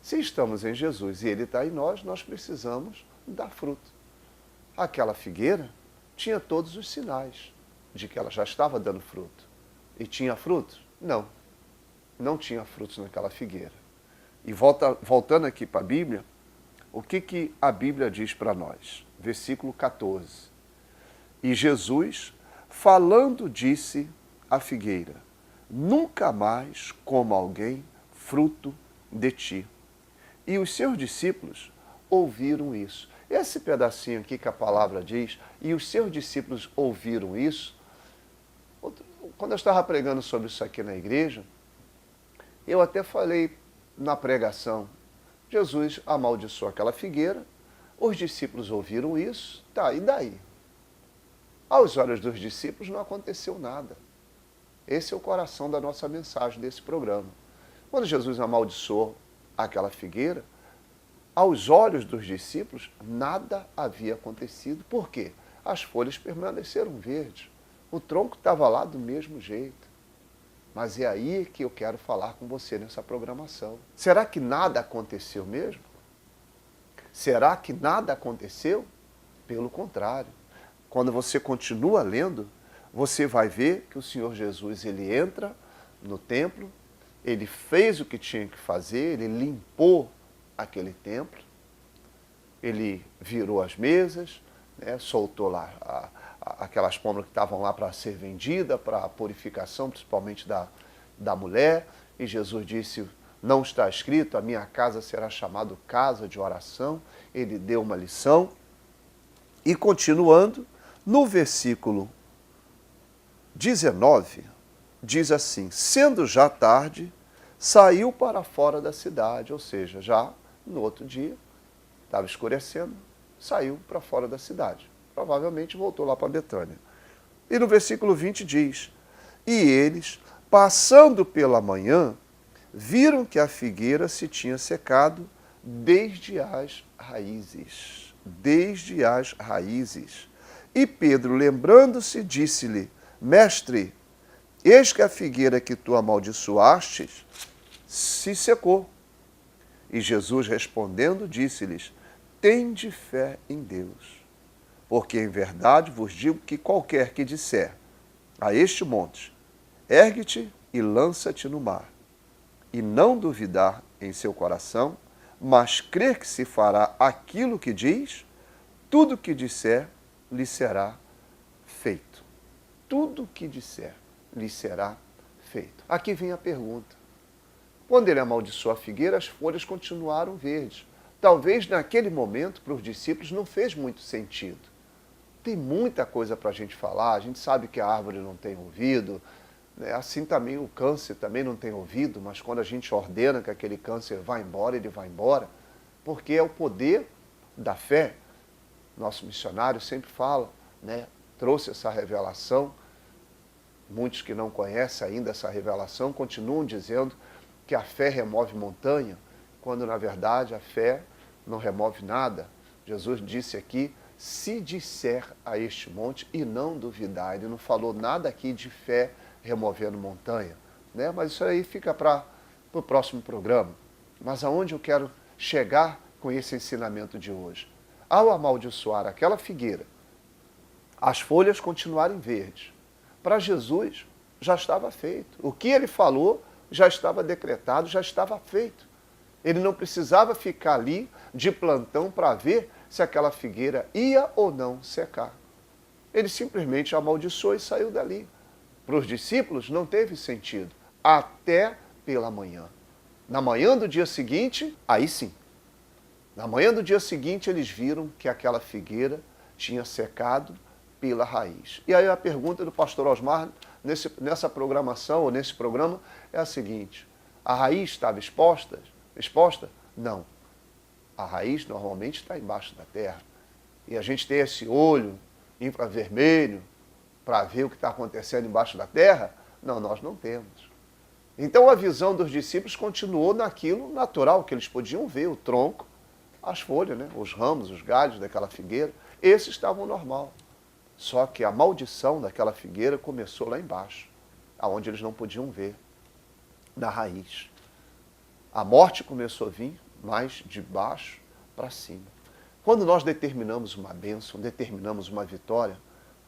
Se estamos em Jesus e ele está em nós, nós precisamos dar fruto. Aquela figueira tinha todos os sinais. de que ela já estava dando fruto. E tinha frutos? Não, não tinha frutos naquela figueira. E voltando aqui para a Bíblia, o que a Bíblia diz para nós? Versículo 14. E Jesus, falando, disse à figueira: nunca mais coma alguém fruto de ti. E os seus discípulos ouviram isso. Esse pedacinho aqui que a palavra diz, e os seus discípulos ouviram isso, quando eu estava pregando sobre isso aqui na igreja, eu até falei na pregação, Jesus amaldiçoou aquela figueira, os discípulos ouviram isso, tá, e daí? Aos olhos dos discípulos não aconteceu nada. Esse é o coração da nossa mensagem desse programa. Quando Jesus amaldiçoou aquela figueira, aos olhos dos discípulos, nada havia acontecido. Por quê? As folhas permaneceram verdes. O tronco estava lá do mesmo jeito. Mas é aí que eu quero falar com você nessa programação. Será que nada aconteceu mesmo? Será que nada aconteceu? Pelo contrário. Quando você continua lendo, você vai ver que o Senhor Jesus, ele entra no templo, ele fez o que tinha que fazer, ele limpou aquele templo, ele virou as mesas, né, soltou lá aquelas pombras que estavam lá para ser vendida, para a purificação, principalmente da mulher, e Jesus disse, não está escrito, a minha casa será chamada casa de oração. Ele deu uma lição, e continuando, no versículo 19, diz assim, sendo já tarde, saiu para fora da cidade, ou seja, já no outro dia, estava escurecendo, saiu para fora da cidade. Provavelmente voltou lá para Betânia. E no versículo 20 diz, e eles, passando pela manhã, viram que a figueira se tinha secado desde as raízes. Desde as raízes. E Pedro, lembrando-se, disse-lhe, mestre, eis que a figueira que tu amaldiçoastes se secou. E Jesus respondendo, disse-lhes, tende fé em Deus. Porque em verdade vos digo que qualquer que disser a este monte, ergue-te e lança-te no mar, e não duvidar em seu coração, mas crer que se fará aquilo que diz, tudo que disser lhe será feito. Tudo que disser lhe será feito. Aqui vem a pergunta. Quando ele amaldiçoou a figueira, as folhas continuaram verdes. Talvez naquele momento, para os discípulos, não fez muito sentido. Tem muita coisa para a gente falar, a gente sabe que a árvore não tem ouvido, né? Assim também o câncer também não tem ouvido, mas quando a gente ordena que aquele câncer vá embora, ele vai embora, porque é o poder da fé. Nosso missionário sempre fala, né? Trouxe essa revelação, muitos que não conhecem ainda essa revelação continuam dizendo que a fé remove montanha, quando na verdade a fé não remove nada. Jesus disse aqui, se disser a este monte e não duvidar. Ele não falou nada aqui de fé removendo montanha, né? Mas isso aí fica para o próximo programa. Mas aonde eu quero chegar com esse ensinamento de hoje? Ao amaldiçoar aquela figueira, as folhas continuarem verdes. Para Jesus já estava feito. O que ele falou já estava decretado, já estava feito. Ele não precisava ficar ali de plantão para ver se aquela figueira ia ou não secar. Ele simplesmente amaldiçoou e saiu dali. Para os discípulos não teve sentido, até pela manhã. Na manhã do dia seguinte, aí sim. Na manhã do dia seguinte eles viram que aquela figueira tinha secado pela raiz. E aí a pergunta do pastor Osmar nessa programação, ou nesse programa, é a seguinte, a raiz estava exposta? Não. A raiz normalmente está embaixo da terra. E a gente tem esse olho infravermelho para ver o que está acontecendo embaixo da terra? Não, nós não temos. Então a visão dos discípulos continuou naquilo natural, que eles podiam ver, o tronco, as folhas, né? Os ramos, os galhos daquela figueira, esses estavam normal. Só que a maldição daquela figueira começou lá embaixo, aonde eles não podiam ver, na raiz. A morte começou a vir mais de baixo para cima. Quando nós determinamos uma bênção, determinamos uma vitória,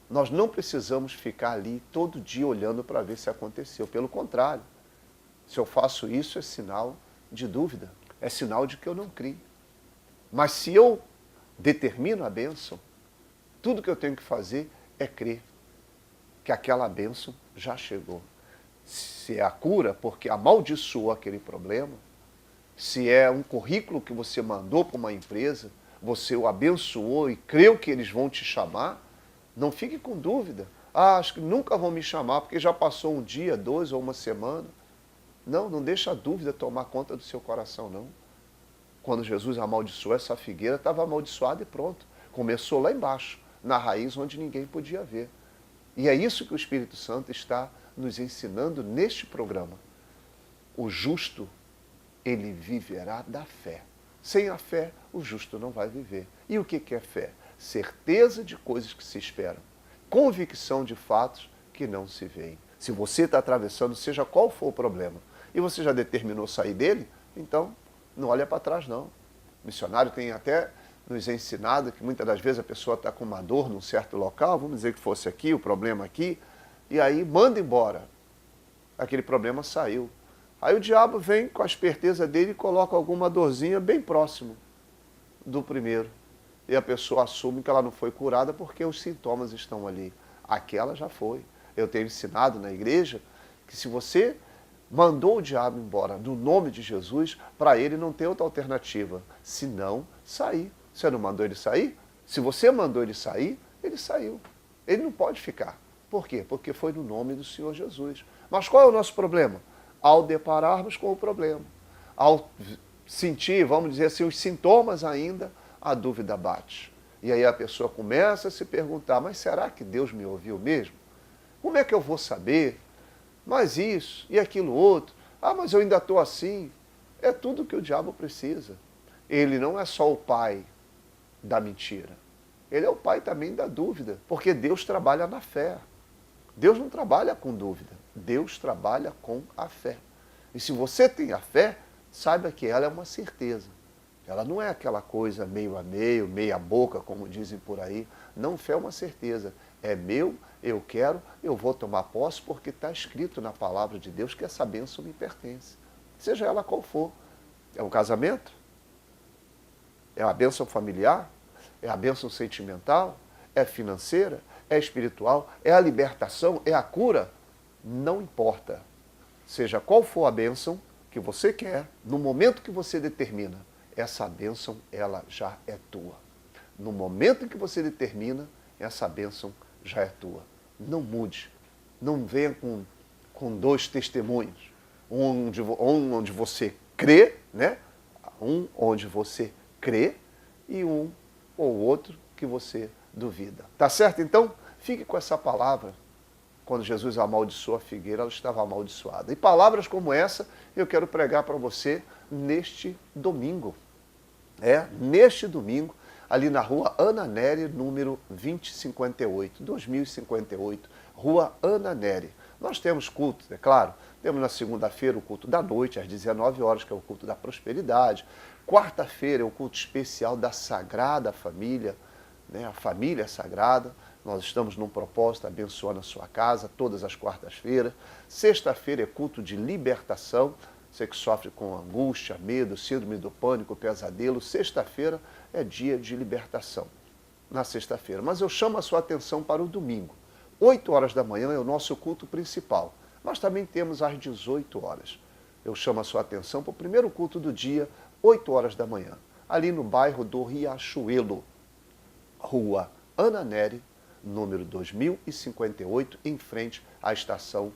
Nós não precisamos ficar ali todo dia olhando para ver se aconteceu. Pelo contrário, se eu faço isso é sinal de dúvida, é sinal de que eu não crio. Mas se eu determino a bênção, tudo que eu tenho que fazer é crer que aquela bênção já chegou. Se é a cura, porque amaldiçoou aquele problema, se é um currículo que você mandou para uma empresa, você o abençoou e creu que eles vão te chamar, não fique com dúvida. Ah, acho que nunca vão me chamar, porque já passou um dia, 2 ou uma semana. Não deixa a dúvida tomar conta do seu coração, não. Quando Jesus amaldiçoou essa figueira, estava amaldiçoada e pronto. Começou lá embaixo, na raiz onde ninguém podia ver. E é isso que o Espírito Santo está nos ensinando neste programa. O justo, ele viverá da fé. Sem a fé, o justo não vai viver. E o que é fé? Certeza de coisas que se esperam. Convicção de fatos que não se veem. Se você está atravessando, seja qual for o problema, e você já determinou sair dele, então não olha para trás não. O missionário tem até nos ensinado que muitas das vezes a pessoa está com uma dor num certo local, vamos dizer que fosse aqui, o problema aqui, e aí manda embora. Aquele problema saiu. Aí o diabo vem com a esperteza dele e coloca alguma dorzinha bem próximo do primeiro. E a pessoa assume que ela não foi curada porque os sintomas estão ali. Aquela já foi. Eu tenho ensinado na igreja que se você mandou o diabo embora no nome de Jesus, para ele não tem outra alternativa, senão sair. Você não mandou ele sair? Se você mandou ele sair, ele saiu. Ele não pode ficar. Por quê? Porque foi no nome do Senhor Jesus. Mas qual é o nosso problema? Ao depararmos com o problema, ao sentir, vamos dizer assim, os sintomas ainda, a dúvida bate. E aí a pessoa começa a se perguntar, mas será que Deus me ouviu mesmo? Como é que eu vou saber? Mas isso e aquilo outro. Ah, mas eu ainda estou assim. É tudo que o diabo precisa. Ele não é só o pai da mentira. Ele é o pai também da dúvida, porque Deus trabalha na fé. Deus não trabalha com dúvida, Deus trabalha com a fé. E se você tem a fé, saiba que ela é uma certeza. Ela não é aquela coisa meio a meio, meia boca, como dizem por aí. Não, fé é uma certeza. É meu, eu quero, eu vou tomar posse, porque está escrito na palavra de Deus que essa bênção me pertence. Seja ela qual for. É um casamento? É a bênção familiar? É a bênção sentimental? É financeira? É espiritual? É a libertação? É a cura? Não importa. Seja qual for a bênção que você quer, no momento que você determina, essa bênção, ela já é tua. No momento em que você determina, essa bênção já é tua. Não mude. Não venha com 2 testemunhos. Um onde você crê, né? Um onde você crê e um ou outro que você duvida. Tá certo? Então, fique com essa palavra. Quando Jesus amaldiçoou a figueira, ela estava amaldiçoada. E palavras como essa eu quero pregar para você neste domingo. Neste domingo, ali na rua Ana Nery, número 2058, rua Ana Nery. Nós temos cultos, é claro. Temos na segunda-feira o culto da noite, às 19 horas, que é o culto da prosperidade. Quarta-feira é o culto especial da Sagrada Família, né? A família sagrada. Nós estamos num propósito, abençoando a sua casa, todas as quartas-feiras. Sexta-feira é culto de libertação. Você que sofre com angústia, medo, síndrome do pânico, pesadelo. Sexta-feira é dia de libertação, na sexta-feira. Mas eu chamo a sua atenção para o domingo. 8 horas da manhã é o nosso culto principal, mas também temos às 18 horas. Eu chamo a sua atenção para o primeiro culto do dia, 8 horas da manhã, ali no bairro do Riachuelo, rua Ana Nery, número 2058, em frente à estação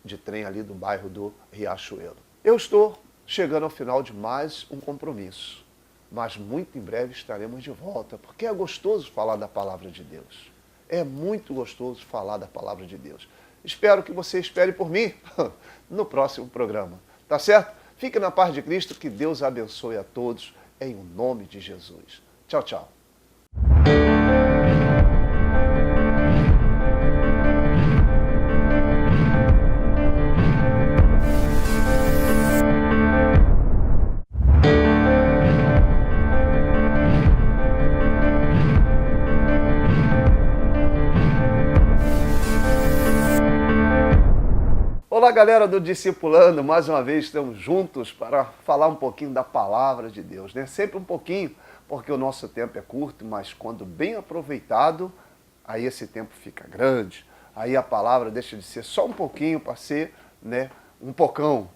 de trem ali do bairro do Riachuelo. Eu estou chegando ao final de mais um compromisso, mas muito em breve estaremos de volta, porque é gostoso falar da palavra de Deus. É muito gostoso falar da palavra de Deus. Espero que você espere por mim no próximo programa. Tá certo? Fique na paz de Cristo, que Deus abençoe a todos, em nome de Jesus. Tchau, tchau. Olá, galera do Discipulando, mais uma vez estamos juntos para falar um pouquinho da palavra de Deus, né? Sempre um pouquinho, porque o nosso tempo é curto, mas quando bem aproveitado, aí esse tempo fica grande, aí a palavra deixa de ser só um pouquinho para ser, né, um pocão,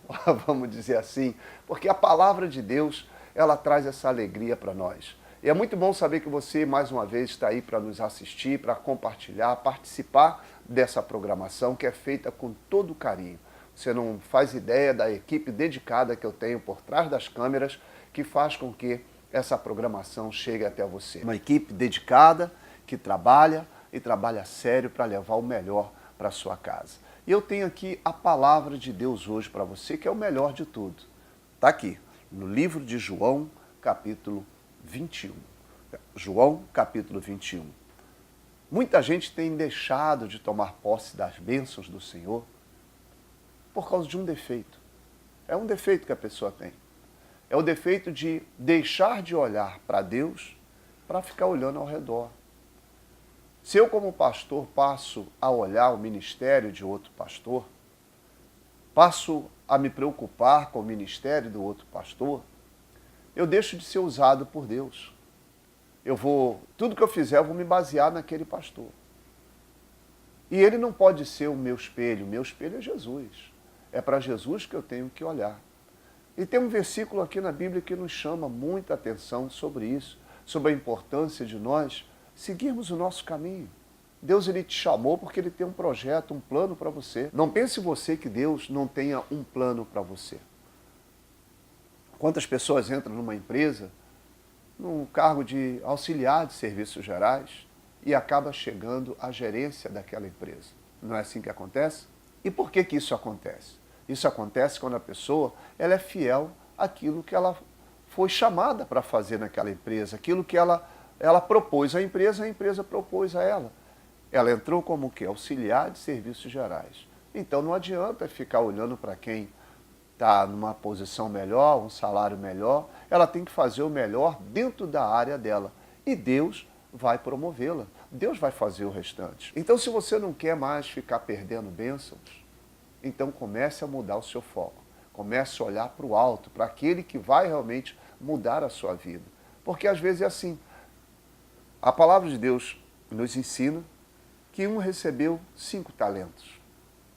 vamos dizer assim, porque a palavra de Deus, ela traz essa alegria para nós. E é muito bom saber que você, mais uma vez, está aí para nos assistir, para compartilhar, participar dessa programação que é feita com todo carinho. Você não faz ideia da equipe dedicada que eu tenho por trás das câmeras que faz com que essa programação chegue até você. Uma equipe dedicada que trabalha e trabalha sério para levar o melhor para a sua casa. E eu tenho aqui a palavra de Deus hoje para você, que é o melhor de tudo. Está aqui, no livro de João, capítulo 21. João, capítulo 21. Muita gente tem deixado de tomar posse das bênçãos do Senhor por causa de um defeito. É um defeito que a pessoa tem. É o defeito de deixar de olhar para Deus para ficar olhando ao redor. Se eu, como pastor, passo a olhar o ministério de outro pastor, passo a me preocupar com o ministério do outro pastor, eu deixo de ser usado por Deus. Tudo que eu fizer, eu vou me basear naquele pastor. E ele não pode ser o meu espelho é Jesus. É para Jesus que eu tenho que olhar. E tem um versículo aqui na Bíblia que nos chama muita atenção sobre isso, sobre a importância de nós seguirmos o nosso caminho. Deus, ele te chamou porque ele tem um projeto, um plano para você. Não pense você que Deus não tenha um plano para você. Quantas pessoas entram numa empresa, num cargo de auxiliar de serviços gerais e acaba chegando à gerência daquela empresa? Não é assim que acontece? E por que isso acontece? Isso acontece quando a pessoa ela é fiel àquilo que ela foi chamada para fazer naquela empresa, aquilo que ela propôs à empresa, a empresa propôs a ela. Ela entrou como o quê? Auxiliar de serviços gerais. Então não adianta ficar olhando para quem está numa posição melhor, um salário melhor, ela tem que fazer o melhor dentro da área dela. E Deus vai promovê-la. Deus vai fazer o restante. Então, se você não quer mais ficar perdendo bênçãos, então comece a mudar o seu foco. Comece a olhar para o alto, para aquele que vai realmente mudar a sua vida. Porque às vezes é assim. A palavra de Deus nos ensina que um recebeu 5 talentos,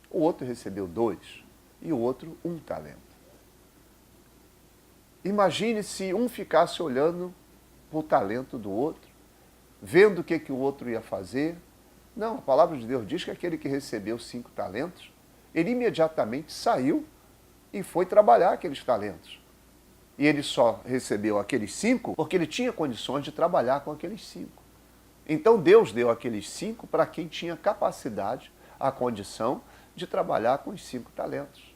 o outro recebeu 2 e o outro 1 talento. Imagine se um ficasse olhando para o talento do outro, vendo o que o outro ia fazer. Não, a palavra de Deus diz que aquele que recebeu 5 talentos, ele imediatamente saiu e foi trabalhar aqueles talentos. E ele só recebeu aqueles 5 porque ele tinha condições de trabalhar com aqueles 5. Então Deus deu aqueles 5 para quem tinha capacidade, a condição de trabalhar com os 5 talentos.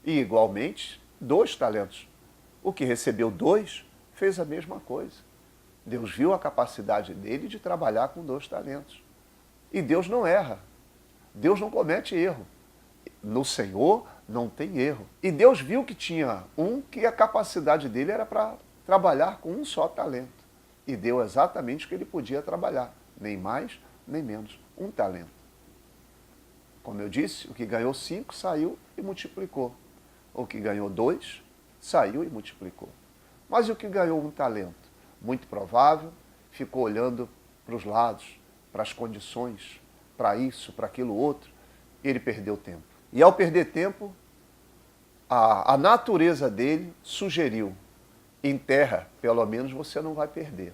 E igualmente, 2 talentos. O que recebeu 2 fez a mesma coisa. Deus viu a capacidade dele de trabalhar com 2 talentos. E Deus não erra. Deus não comete erro. No Senhor não tem erro. E Deus viu que tinha que a capacidade dele era para trabalhar com um só talento. E deu exatamente o que ele podia trabalhar. Nem mais, nem menos. 1 talento. Como eu disse, o que ganhou 5 saiu e multiplicou. O que ganhou 2 saiu e multiplicou. Mas e o que ganhou 1 talento? Muito provável, ficou olhando para os lados, para as condições, para isso, para aquilo outro, e ele perdeu tempo. E ao perder tempo, a natureza dele sugeriu: em terra, pelo menos você não vai perder.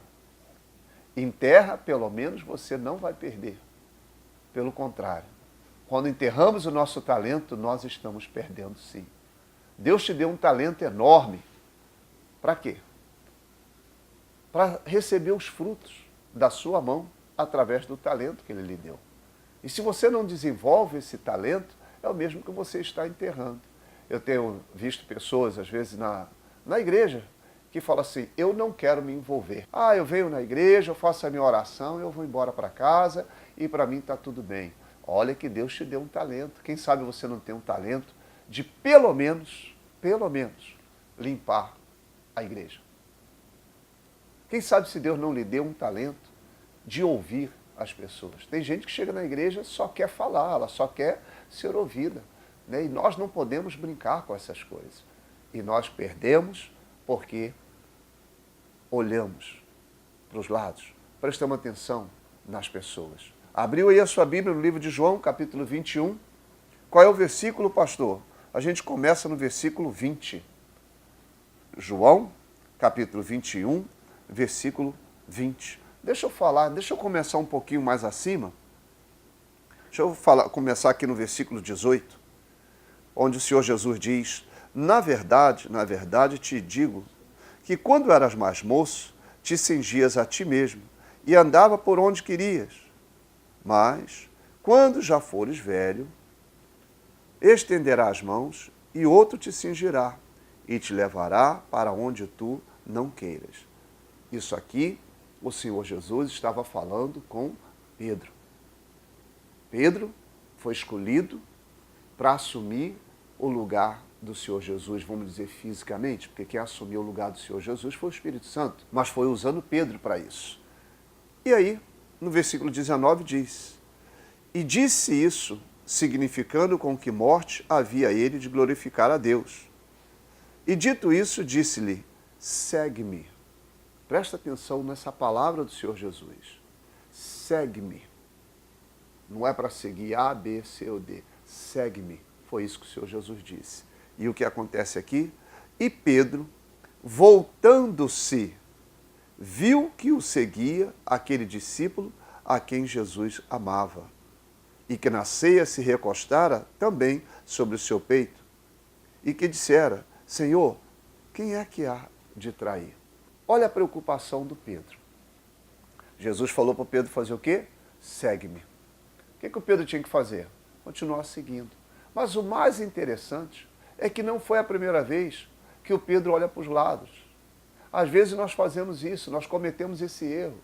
Em terra, pelo menos você não vai perder. Pelo contrário, quando enterramos o nosso talento, nós estamos perdendo sim. Deus te deu um talento enorme. Para quê? Para receber os frutos da sua mão através do talento que ele lhe deu. E se você não desenvolve esse talento, é o mesmo que você está enterrando. Eu tenho visto pessoas, às vezes, na igreja, que falam assim: eu não quero me envolver. Eu venho na igreja, eu faço a minha oração, eu vou embora para casa e para mim está tudo bem. Olha que Deus te deu um talento. Quem sabe você não tem um talento de pelo menos, limpar a igreja. Quem sabe se Deus não lhe deu um talento de ouvir as pessoas. Tem gente que chega na igreja só quer falar, ela só quer ser ouvida. né? E nós não podemos brincar com essas coisas. E nós perdemos porque olhamos para os lados, prestamos atenção nas pessoas. Abriu aí a sua Bíblia no livro de João, capítulo 21. Qual é o versículo, pastor? A gente começa no versículo 20. João, capítulo 21, versículo 20. Deixa eu começar um pouquinho mais acima. Deixa eu começar aqui no versículo 18, onde o Senhor Jesus diz: na verdade te digo que quando eras mais moço, te cingias a ti mesmo e andava por onde querias. Mas, quando já fores velho, estenderá as mãos e outro te cingirá e te levará para onde tu não queiras. Isso aqui, o Senhor Jesus estava falando com Pedro. Pedro foi escolhido para assumir o lugar do Senhor Jesus, vamos dizer fisicamente, porque quem assumiu o lugar do Senhor Jesus foi o Espírito Santo, mas foi usando Pedro para isso. E aí, no versículo 19 diz: e disse isso, significando com que morte havia ele de glorificar a Deus. E dito isso, disse-lhe: segue-me. Presta atenção nessa palavra do Senhor Jesus. Segue-me. Não é para seguir A, B, C ou D. Segue-me. Foi isso que o Senhor Jesus disse. E o que acontece aqui? E Pedro, voltando-se, viu que o seguia aquele discípulo a quem Jesus amava, e que na ceia se recostara também sobre o seu peito, e que dissera: Senhor, quem é que há de trair? Olha a preocupação do Pedro. Jesus falou para o Pedro fazer o quê? Segue-me. O que o Pedro tinha que fazer? Continuar seguindo. Mas o mais interessante é que não foi a primeira vez que o Pedro olha para os lados. Às vezes nós fazemos isso, nós cometemos esse erro.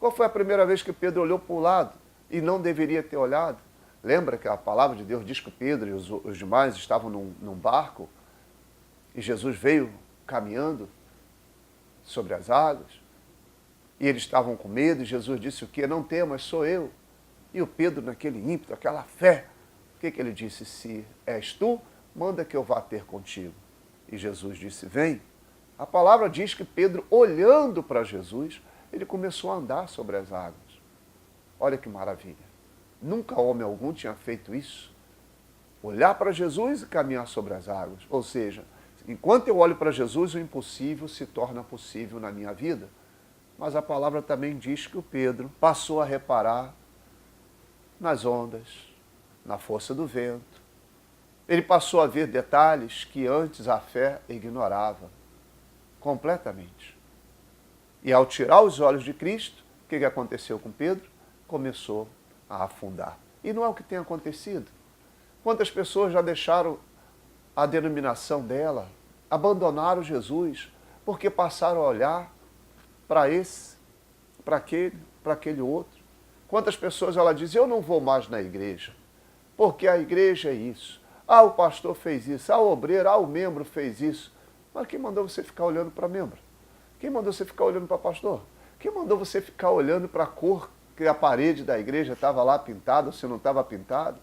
Qual foi a primeira vez que Pedro olhou para o lado e não deveria ter olhado? Lembra que a palavra de Deus diz que Pedro e os demais estavam num barco e Jesus veio caminhando sobre as águas e eles estavam com medo e Jesus disse o quê? Não temas, sou eu. E o Pedro, naquele ímpeto, aquela fé, o que ele disse? Se és tu, manda que eu vá ter contigo. E Jesus disse: vem. A palavra diz que Pedro, olhando para Jesus, ele começou a andar sobre as águas. Olha que maravilha. Nunca homem algum tinha feito isso. Olhar para Jesus e caminhar sobre as águas. Ou seja, enquanto eu olho para Jesus, o impossível se torna possível na minha vida. Mas a palavra também diz que o Pedro passou a reparar nas ondas, na força do vento. Ele passou a ver detalhes que antes a fé ignorava completamente. E ao tirar os olhos de Cristo, o que aconteceu com Pedro? Começou a afundar. E não é o que tem acontecido. Quantas pessoas já deixaram a denominação dela, abandonaram Jesus, porque passaram a olhar para esse, para aquele outro. Quantas pessoas ela diz: eu não vou mais na igreja, porque a igreja é isso. Ah, o pastor fez isso, ah, o obreiro, ah, o membro fez isso. Mas quem mandou você ficar olhando para membro? Quem mandou você ficar olhando para pastor? Quem mandou você ficar olhando para a cor que a parede da igreja estava lá pintada ou se não estava pintada?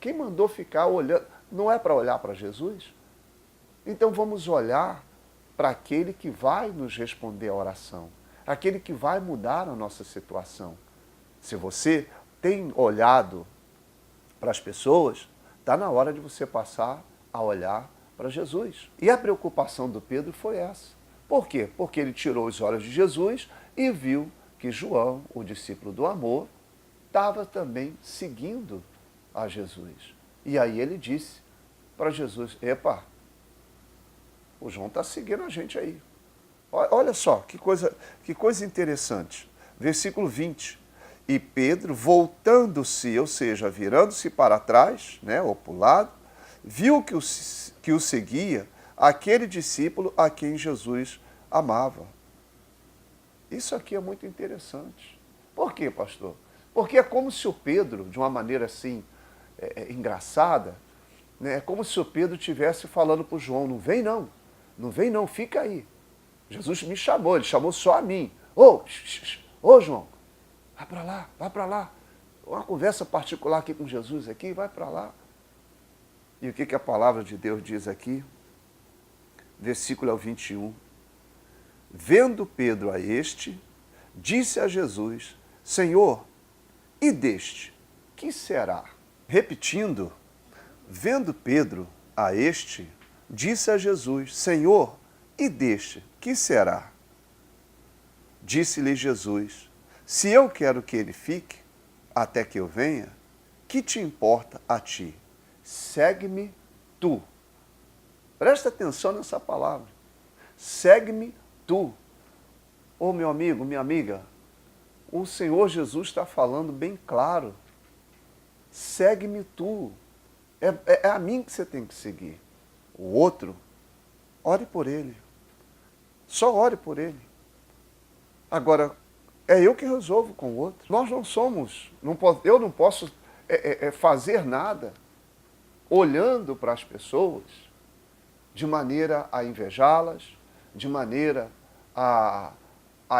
Quem mandou ficar olhando? Não é para olhar para Jesus? Então vamos olhar para aquele que vai nos responder a oração, aquele que vai mudar a nossa situação. Se você tem olhado para as pessoas, está na hora de você passar a olhar para Jesus. E a preocupação do Pedro foi essa. Por quê? Porque ele tirou os olhos de Jesus e viu que João, o discípulo do amor, estava também seguindo a Jesus. E aí ele disse para Jesus: epa, o João está seguindo a gente aí. Olha só, que coisa interessante. Versículo 20. E Pedro, voltando-se, ou seja, virando-se para trás, ou para o lado, viu que o seguia aquele discípulo a quem Jesus amava. Isso aqui é muito interessante. Por quê, pastor? Porque é como se o Pedro, de uma maneira assim, engraçada, é como se o Pedro estivesse falando para o João: não vem não, fica aí. Jesus me chamou, ele chamou só a mim. Ô João, vai para lá. Uma conversa particular aqui com Jesus aqui, vai para lá. E o que a palavra de Deus diz aqui? Versículo 21. Vendo Pedro a este, disse a Jesus, Senhor, e deste, que será? Repetindo, vendo Pedro a este, disse a Jesus, Senhor, e deste, que será? Disse-lhe Jesus, se eu quero que ele fique, até que eu venha, que te importa a ti? Segue-me tu. Presta atenção nessa palavra. Segue-me tu. Ô meu amigo, minha amiga, o Senhor Jesus está falando bem claro. Segue-me tu. É a mim que você tem que seguir. O outro, ore por ele. Só ore por ele. Agora, é eu que resolvo com o outro. Nós não somos, eu não posso fazer nada olhando para as pessoas de maneira a invejá-las, de maneira a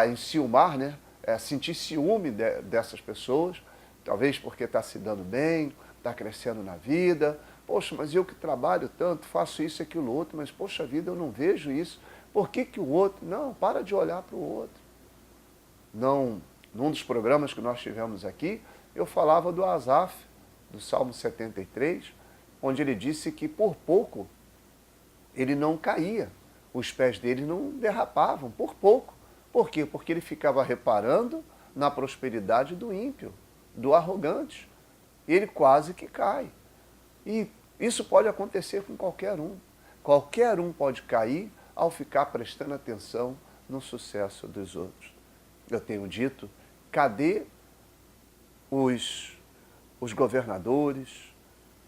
enciumar, né? Sentir ciúme dessas pessoas, talvez porque está se dando bem, está crescendo na vida. Poxa, mas eu que trabalho tanto, faço isso e aquilo outro, mas poxa vida, eu não vejo isso. Por que o outro? Não, para de olhar para o outro. Não, num dos programas que nós tivemos aqui, eu falava do Asaf, do Salmo 73, onde ele disse que por pouco ele não caía, os pés dele não derrapavam, por pouco. Por quê? Porque ele ficava reparando na prosperidade do ímpio, do arrogante. Ele quase que cai. E isso pode acontecer com qualquer um. Qualquer um pode cair ao ficar prestando atenção no sucesso dos outros. Eu tenho dito, cadê os governadores,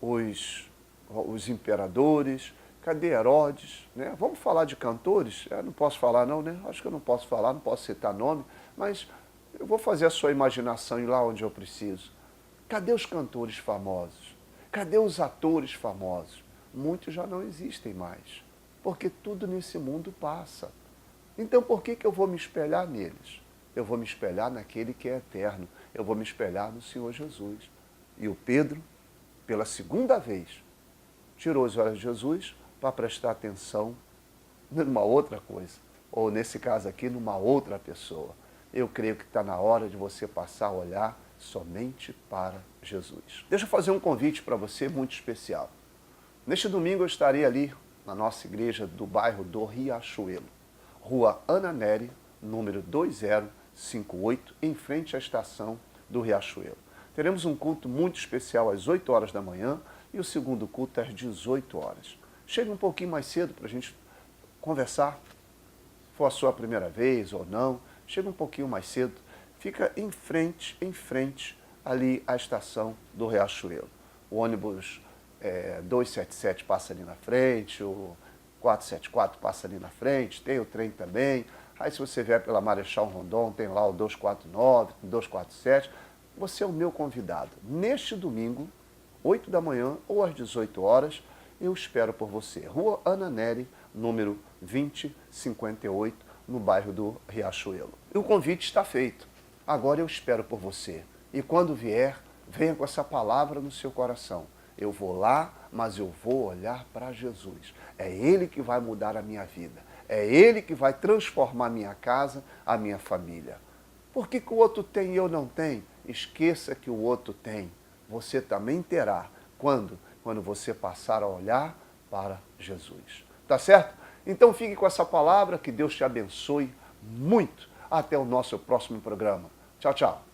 os imperadores, cadê Herodes? Né? Vamos falar de cantores? Eu não posso falar não, né? Acho que eu não posso falar, não posso citar nome, mas eu vou fazer a sua imaginação ir lá onde eu preciso. Cadê os cantores famosos? Cadê os atores famosos? Muitos já não existem mais, porque tudo nesse mundo passa. Então por que eu vou me espelhar neles? Eu vou me espelhar naquele que é eterno. Eu vou me espelhar no Senhor Jesus. E o Pedro, pela segunda vez, tirou os olhos de Jesus para prestar atenção numa outra coisa. Ou, nesse caso aqui, numa outra pessoa. Eu creio que está na hora de você passar a olhar somente para Jesus. Deixa eu fazer um convite para você muito especial. Neste domingo eu estarei ali na nossa igreja do bairro do Riachuelo, Rua Ana Nery, número 2058, em frente à estação do Riachuelo. Teremos um culto muito especial às 8 horas da manhã e o segundo culto às 18 horas. Chegue um pouquinho mais cedo para a gente conversar, se for a sua primeira vez ou não, chega um pouquinho mais cedo, fica em frente ali à estação do Riachuelo. O ônibus 277 passa ali na frente, o 474 passa ali na frente, tem o trem também. Aí se você vier pela Marechal Rondon, tem lá o 249, 247, você é o meu convidado. Neste domingo, 8 da manhã ou às 18 horas, eu espero por você. Rua Ana Nery, número 2058, no bairro do Riachuelo. E o convite está feito. Agora eu espero por você. E quando vier, venha com essa palavra no seu coração. Eu vou lá, mas eu vou olhar para Jesus. É Ele que vai mudar a minha vida. É Ele que vai transformar a minha casa, a minha família. Por que o outro tem e eu não tenho? Esqueça que o outro tem. Você também terá. Quando? Quando você passar a olhar para Jesus. Tá certo? Então fique com essa palavra, que Deus te abençoe muito. Até o nosso próximo programa. Tchau, tchau.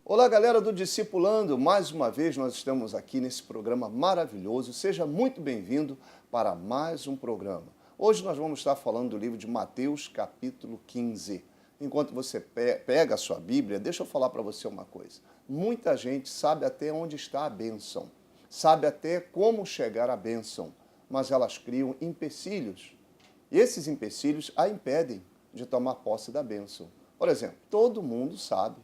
Olá, galera do Discipulando, mais uma vez nós estamos aqui nesse programa maravilhoso. Seja muito bem-vindo para mais um programa. Hoje nós vamos estar falando do livro de Mateus, capítulo 15. Enquanto você pega a sua Bíblia, deixa eu falar para você uma coisa. Muita gente sabe até onde está a bênção, sabe até como chegar à bênção, mas elas criam empecilhos. E esses empecilhos a impedem de tomar posse da bênção. Por exemplo, todo mundo sabe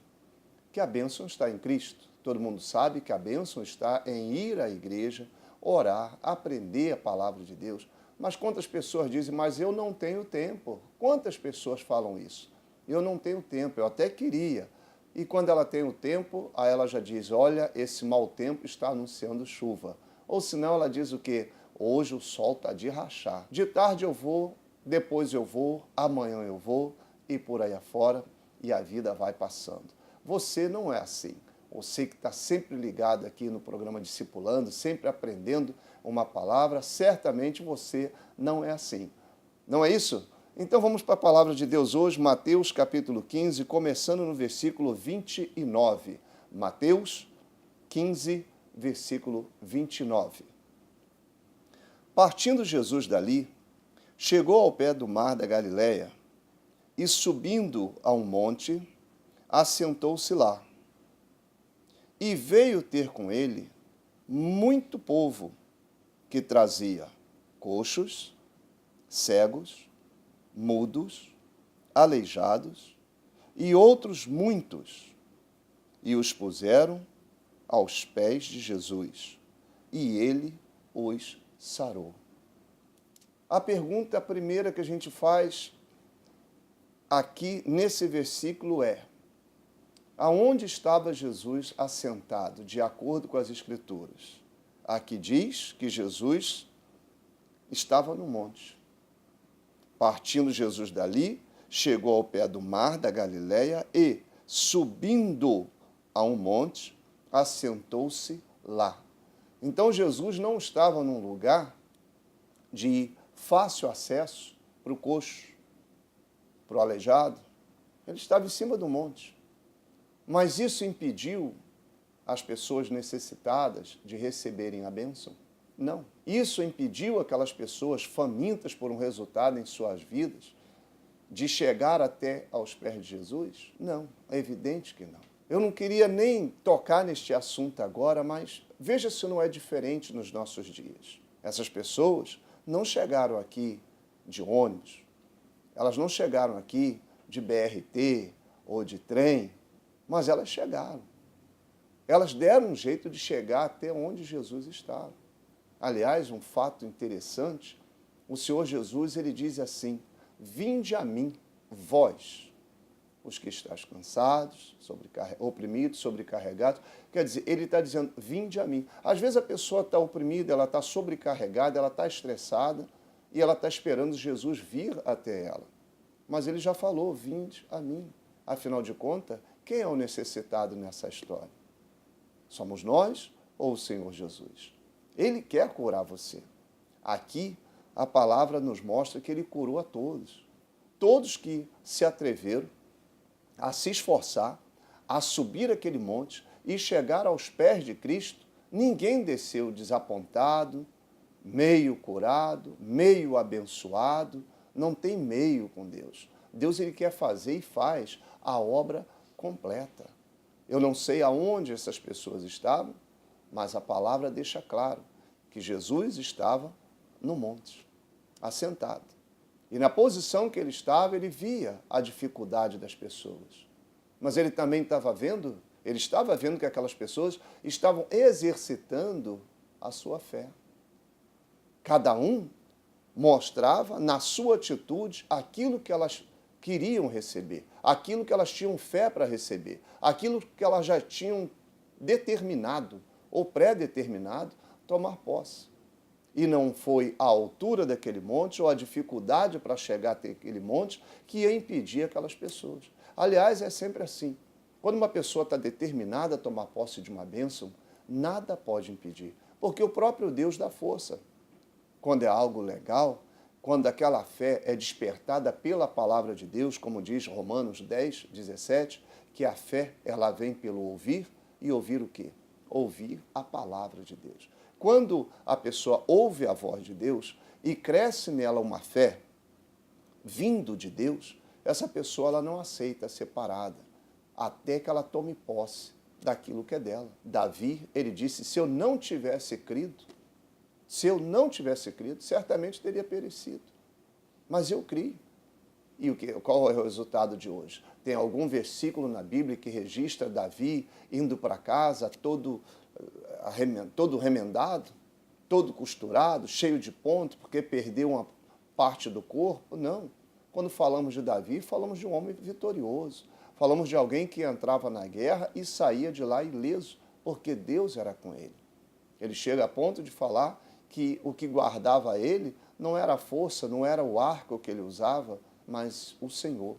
que a bênção está em Cristo. Todo mundo sabe que a bênção está em ir à igreja, orar, aprender a palavra de Deus. Mas quantas pessoas dizem, mas eu não tenho tempo? Quantas pessoas falam isso? Eu não tenho tempo, eu até queria. E quando ela tem o tempo, aí ela já diz, olha, esse mau tempo está anunciando chuva. Ou senão ela diz o quê? Hoje o sol está de rachar. De tarde eu vou, depois eu vou, amanhã eu vou, e por aí afora, e a vida vai passando. Você não é assim. Você que está sempre ligado aqui no programa Discipulando, sempre aprendendo uma palavra, certamente você não é assim. Não é isso? Então vamos para a palavra de Deus hoje, Mateus capítulo 15, começando no versículo 29. Mateus 15, versículo 29. Partindo Jesus dali, chegou ao pé do mar da Galileia e, subindo a um monte, assentou-se lá. E veio ter com ele muito povo que trazia coxos, cegos, mudos, aleijados e outros muitos, e os puseram aos pés de Jesus, e ele os sarou. A pergunta primeira que a gente faz aqui nesse versículo é: aonde estava Jesus assentado, de acordo com as Escrituras? Aqui diz que Jesus estava no monte. Partindo Jesus dali, chegou ao pé do mar da Galileia e, subindo a um monte, assentou-se lá. Então Jesus não estava num lugar de fácil acesso para o coxo, para o aleijado. Ele estava em cima do monte. Mas isso impediu as pessoas necessitadas de receberem a bênção? Não. Isso impediu aquelas pessoas famintas por um resultado em suas vidas de chegar até aos pés de Jesus? Não, é evidente que não. Eu não queria nem tocar neste assunto agora, mas veja se não é diferente nos nossos dias. Essas pessoas não chegaram aqui de ônibus, elas não chegaram aqui de BRT ou de trem, mas elas chegaram. Elas deram um jeito de chegar até onde Jesus estava. Aliás, um fato interessante, o Senhor Jesus, ele diz assim, vinde a mim, vós, os que estáis cansados, oprimidos, sobrecarregados. Quer dizer, ele está dizendo, vinde a mim. Às vezes a pessoa está oprimida, ela está sobrecarregada, ela está estressada e ela está esperando Jesus vir até ela. Mas ele já falou, vinde a mim. Afinal de contas, quem é o necessitado nessa história? Somos nós ou o Senhor Jesus? Ele quer curar você. Aqui, a palavra nos mostra que ele curou a todos. Todos que se atreveram a se esforçar, a subir aquele monte e chegar aos pés de Cristo, ninguém desceu desapontado, meio curado, meio abençoado. Não tem meio com Deus. Deus ele quer fazer e faz a obra completa. Eu não sei aonde essas pessoas estavam, mas a palavra deixa claro que Jesus estava no monte, assentado. E na posição que ele estava, ele via a dificuldade das pessoas. Mas ele também estava vendo que aquelas pessoas estavam exercitando a sua fé. Cada um mostrava na sua atitude aquilo que elas queriam receber, aquilo que elas tinham fé para receber, aquilo que elas já tinham determinado ou pré-determinado tomar posse. E não foi a altura daquele monte ou a dificuldade para chegar até aquele monte que ia impedir aquelas pessoas. Aliás, é sempre assim. Quando uma pessoa está determinada a tomar posse de uma bênção, nada pode impedir, porque o próprio Deus dá força. Quando é algo legal, quando aquela fé é despertada pela palavra de Deus, como diz Romanos 10, 17, que a fé ela vem pelo ouvir, e ouvir o quê? Ouvir a palavra de Deus. Quando a pessoa ouve a voz de Deus e cresce nela uma fé vindo de Deus, essa pessoa ela não aceita ser parada, até que ela tome posse daquilo que é dela. Davi, ele disse, se eu não tivesse crido, certamente teria perecido. Mas eu criei. E qual é o resultado de hoje? Tem algum versículo na Bíblia que registra Davi indo para casa todo remendado, todo costurado, cheio de pontos, porque perdeu uma parte do corpo? Não. Quando falamos de Davi, falamos de um homem vitorioso. Falamos de alguém que entrava na guerra e saía de lá ileso, porque Deus era com ele. Ele chega a ponto de falar que o que guardava ele não era a força, não era o arco que ele usava, mas o Senhor.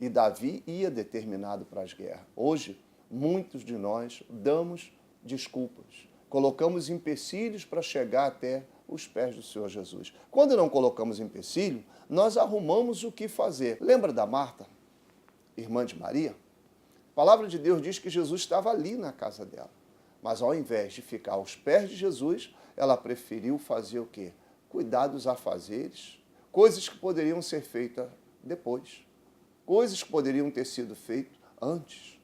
E Davi ia determinado para as guerras. Hoje, muitos de nós damos desculpas, colocamos empecilhos para chegar até os pés do Senhor Jesus. Quando não colocamos empecilho, nós arrumamos o que fazer. Lembra da Marta, irmã de Maria? A palavra de Deus diz que Jesus estava ali na casa dela. Mas ao invés de ficar aos pés de Jesus, ela preferiu fazer o quê? Cuidar dos afazeres, coisas que poderiam ser feitas depois, coisas que poderiam ter sido feitas antes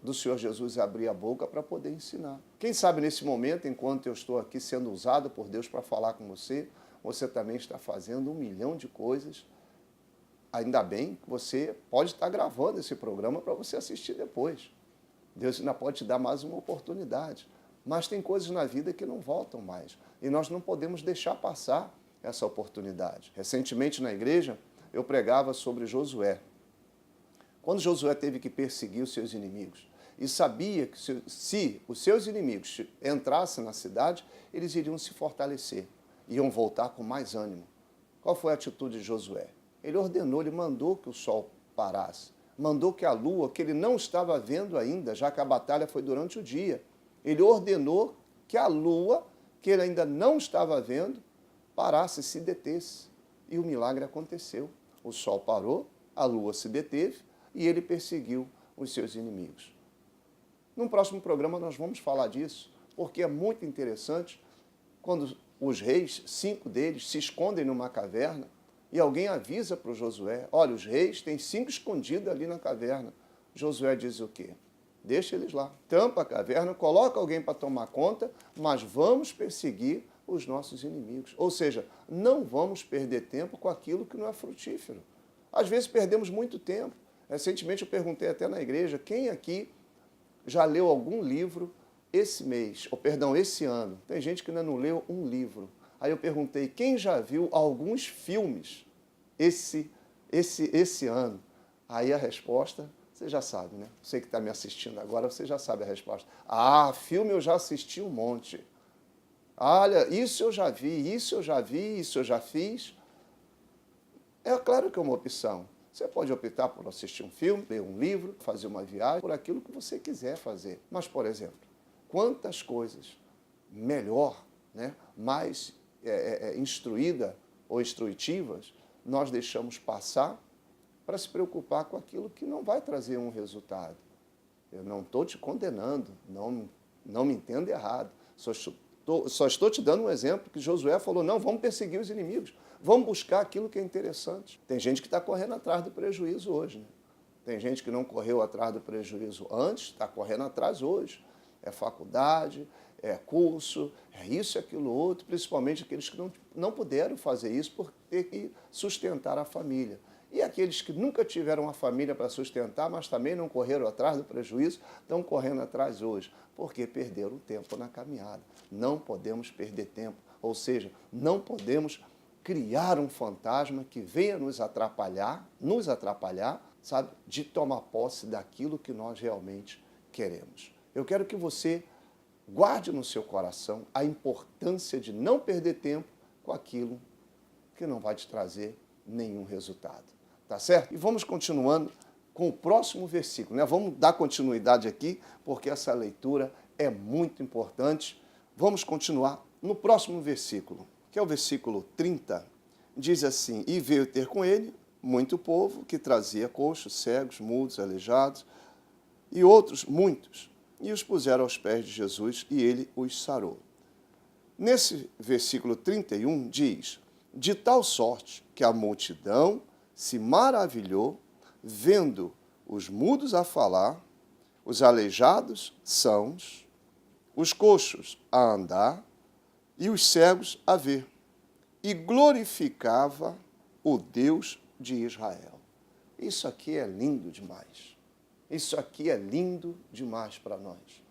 do Senhor Jesus abrir a boca para poder ensinar. Quem sabe nesse momento, enquanto eu estou aqui sendo usado por Deus para falar com você, você também está fazendo 1 milhão de coisas. Ainda bem que você pode estar gravando esse programa para você assistir depois. Deus ainda pode te dar mais uma oportunidade. Mas tem coisas na vida que não voltam mais. E nós não podemos deixar passar essa oportunidade. Recentemente na igreja, eu pregava sobre Josué. Quando Josué teve que perseguir os seus inimigos e sabia que se os seus inimigos entrassem na cidade, eles iriam se fortalecer, iam voltar com mais ânimo. Qual foi a atitude de Josué? Ele ordenou, ele mandou que o sol parasse, mandou que a lua, que ele não estava vendo ainda, já que a batalha foi durante o dia, ele ordenou que a lua, que ele ainda não estava vendo, parasse, se detesse. E o milagre aconteceu. O sol parou, a lua se deteve e ele perseguiu os seus inimigos. No próximo programa nós vamos falar disso, porque é muito interessante quando os reis, 5 deles, se escondem numa caverna e alguém avisa para o Josué, olha, os reis têm 5 escondidos ali na caverna. Josué diz o quê? Deixa eles lá. Tampa a caverna, coloca alguém para tomar conta, mas vamos perseguir os nossos inimigos. Ou seja, não vamos perder tempo com aquilo que não é frutífero. Às vezes perdemos muito tempo. Recentemente eu perguntei até na igreja, quem aqui já leu algum livro esse mês, ou perdão, esse ano? Tem gente que ainda não leu um livro. Aí eu perguntei, quem já viu alguns filmes esse ano? Aí a resposta, você já sabe, né? Você que está me assistindo agora, você já sabe a resposta. Ah, filme eu já assisti um monte. Olha, isso eu já vi, isso eu já vi, isso eu já fiz. É claro que é uma opção. Você pode optar por assistir um filme, ler um livro, fazer uma viagem, por aquilo que você quiser fazer. Mas, por exemplo, quantas coisas melhor, né, mais instruída ou instrutivas, nós deixamos passar para se preocupar com aquilo que não vai trazer um resultado. Eu não estou te condenando, não me entenda errado. Só estou te dando um exemplo que Josué falou, não, vamos perseguir os inimigos, vamos buscar aquilo que é interessante. Tem gente que está correndo atrás do prejuízo hoje, né? Tem gente que não correu atrás do prejuízo antes, está correndo atrás hoje. É faculdade, é curso, é isso e aquilo outro, principalmente aqueles que não puderam fazer isso por ter que sustentar a família. E aqueles que nunca tiveram uma família para sustentar, mas também não correram atrás do prejuízo, estão correndo atrás hoje, porque perderam tempo na caminhada. Não podemos perder tempo, ou seja, não podemos criar um fantasma que venha nos atrapalhar, sabe, de tomar posse daquilo que nós realmente queremos. Eu quero que você guarde no seu coração a importância de não perder tempo com aquilo que não vai te trazer nenhum resultado. Tá certo? E vamos continuando com o próximo versículo, né? Vamos dar continuidade aqui, porque essa leitura é muito importante. Vamos continuar no próximo versículo, que é o versículo 30. Diz assim, e veio ter com ele muito povo que trazia coxos, cegos, mudos, aleijados e outros muitos, e os puseram aos pés de Jesus e ele os sarou. Nesse versículo 31 diz, de tal sorte que a multidão se maravilhou, vendo os mudos a falar, os aleijados sãos, os coxos a andar e os cegos a ver. E glorificava o Deus de Israel. Isso aqui é lindo demais. Isso aqui é lindo demais para nós.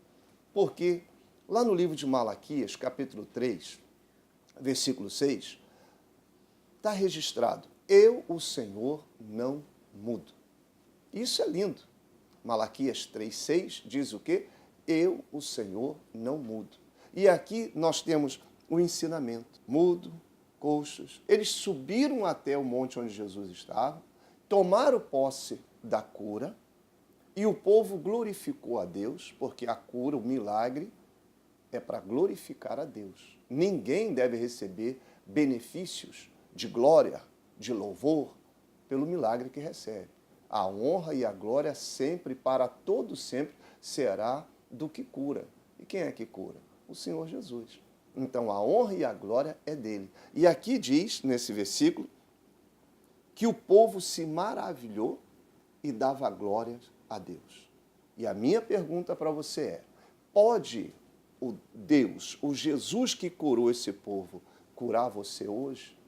Porque lá no livro de Malaquias, capítulo 3, versículo 6, está registrado: eu, o Senhor, não mudo. Isso é lindo. Malaquias 3,6 diz o quê? Eu, o Senhor, não mudo. E aqui nós temos o ensinamento. Mudo, coxos. Eles subiram até o monte onde Jesus estava, tomaram posse da cura, e o povo glorificou a Deus, porque a cura, o milagre, é para glorificar a Deus. Ninguém deve receber benefícios de glória, de louvor, pelo milagre que recebe. A honra e a glória sempre, para todo sempre, será do que cura. E quem é que cura? O Senhor Jesus. Então a honra e a glória é dele. E aqui diz, nesse versículo, que o povo se maravilhou e dava glória a Deus. E a minha pergunta para você é: pode o Deus, o Jesus que curou esse povo, curar você hoje?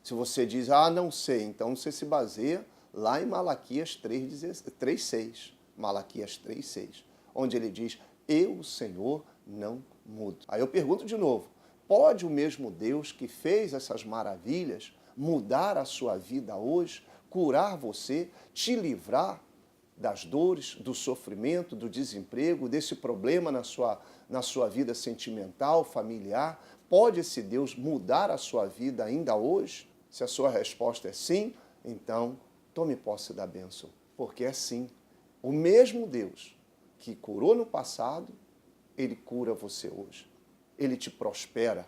Se você diz, não sei, então você se baseia lá em Malaquias 3,6. Malaquias 3,6, onde ele diz: eu, o Senhor, não mudo. Aí eu pergunto de novo: pode o mesmo Deus que fez essas maravilhas mudar a sua vida hoje, curar você, te livrar das dores, do sofrimento, do desemprego, desse problema na sua vida sentimental, familiar? Pode esse Deus mudar a sua vida ainda hoje? Se a sua resposta é sim, então tome posse da bênção, porque é sim. O mesmo Deus que curou no passado, ele cura você hoje. Ele te prospera.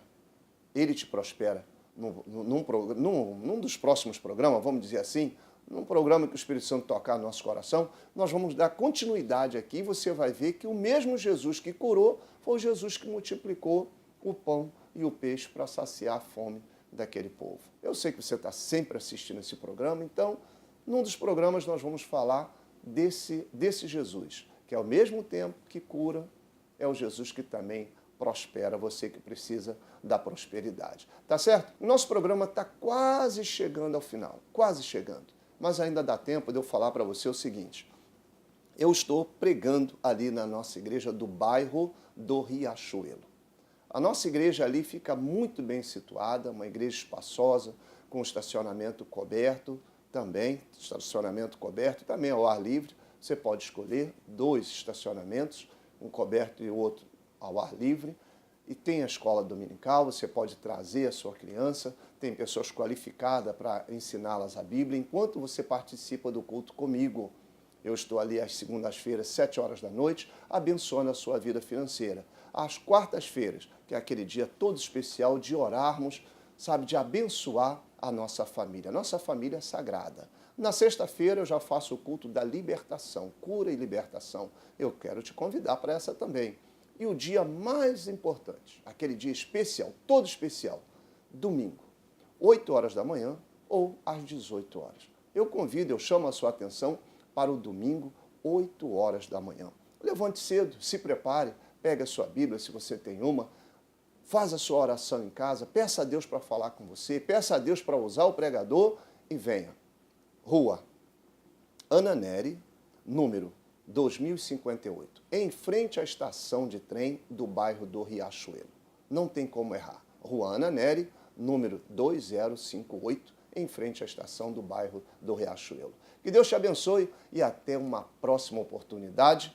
Ele te prospera. Num dos próximos programas, vamos dizer assim, num programa que o Espírito Santo tocar no nosso coração, nós vamos dar continuidade aqui e você vai ver que o mesmo Jesus que curou foi o Jesus que multiplicou o pão e o peixe para saciar a fome daquele povo. Eu sei que você está sempre assistindo esse programa, então, num dos programas nós vamos falar desse Jesus, que ao mesmo tempo que cura, é o Jesus que também prospera, você que precisa da prosperidade. Tá certo? O nosso programa está quase chegando ao final, quase chegando. Mas ainda dá tempo de eu falar para você o seguinte: eu estou pregando ali na nossa igreja do bairro do Riachuelo. A nossa igreja ali fica muito bem situada, uma igreja espaçosa, com estacionamento coberto também, ao ar livre. Você pode escolher 2 estacionamentos, um coberto e o outro ao ar livre. E tem a escola dominical, você pode trazer a sua criança, tem pessoas qualificadas para ensiná-las a Bíblia, enquanto você participa do culto comigo. Eu estou ali às segundas-feiras, 7 horas da noite, abençoando a sua vida financeira. Às quartas-feiras, que é aquele dia todo especial de orarmos, sabe, de abençoar a nossa família. A nossa família é sagrada. Na sexta-feira eu já faço o culto da libertação, cura e libertação. Eu quero te convidar para essa também. E o dia mais importante, aquele dia especial, todo especial, domingo, 8 horas da manhã ou às 18 horas. Eu chamo a sua atenção para o domingo, 8 horas da manhã. Levante cedo, se prepare, pegue a sua Bíblia, se você tem uma, faz a sua oração em casa, peça a Deus para falar com você, peça a Deus para usar o pregador e venha. Rua Ana Nery, número 2058, em frente à estação de trem do bairro do Riachuelo. Não tem como errar. Rua Ana Nery, número 2058, em frente à estação do bairro do Riachuelo. Que Deus te abençoe e até uma próxima oportunidade.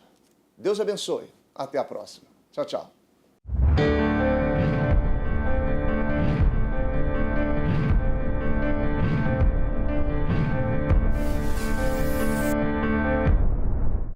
Deus abençoe. Até a próxima. Tchau, tchau.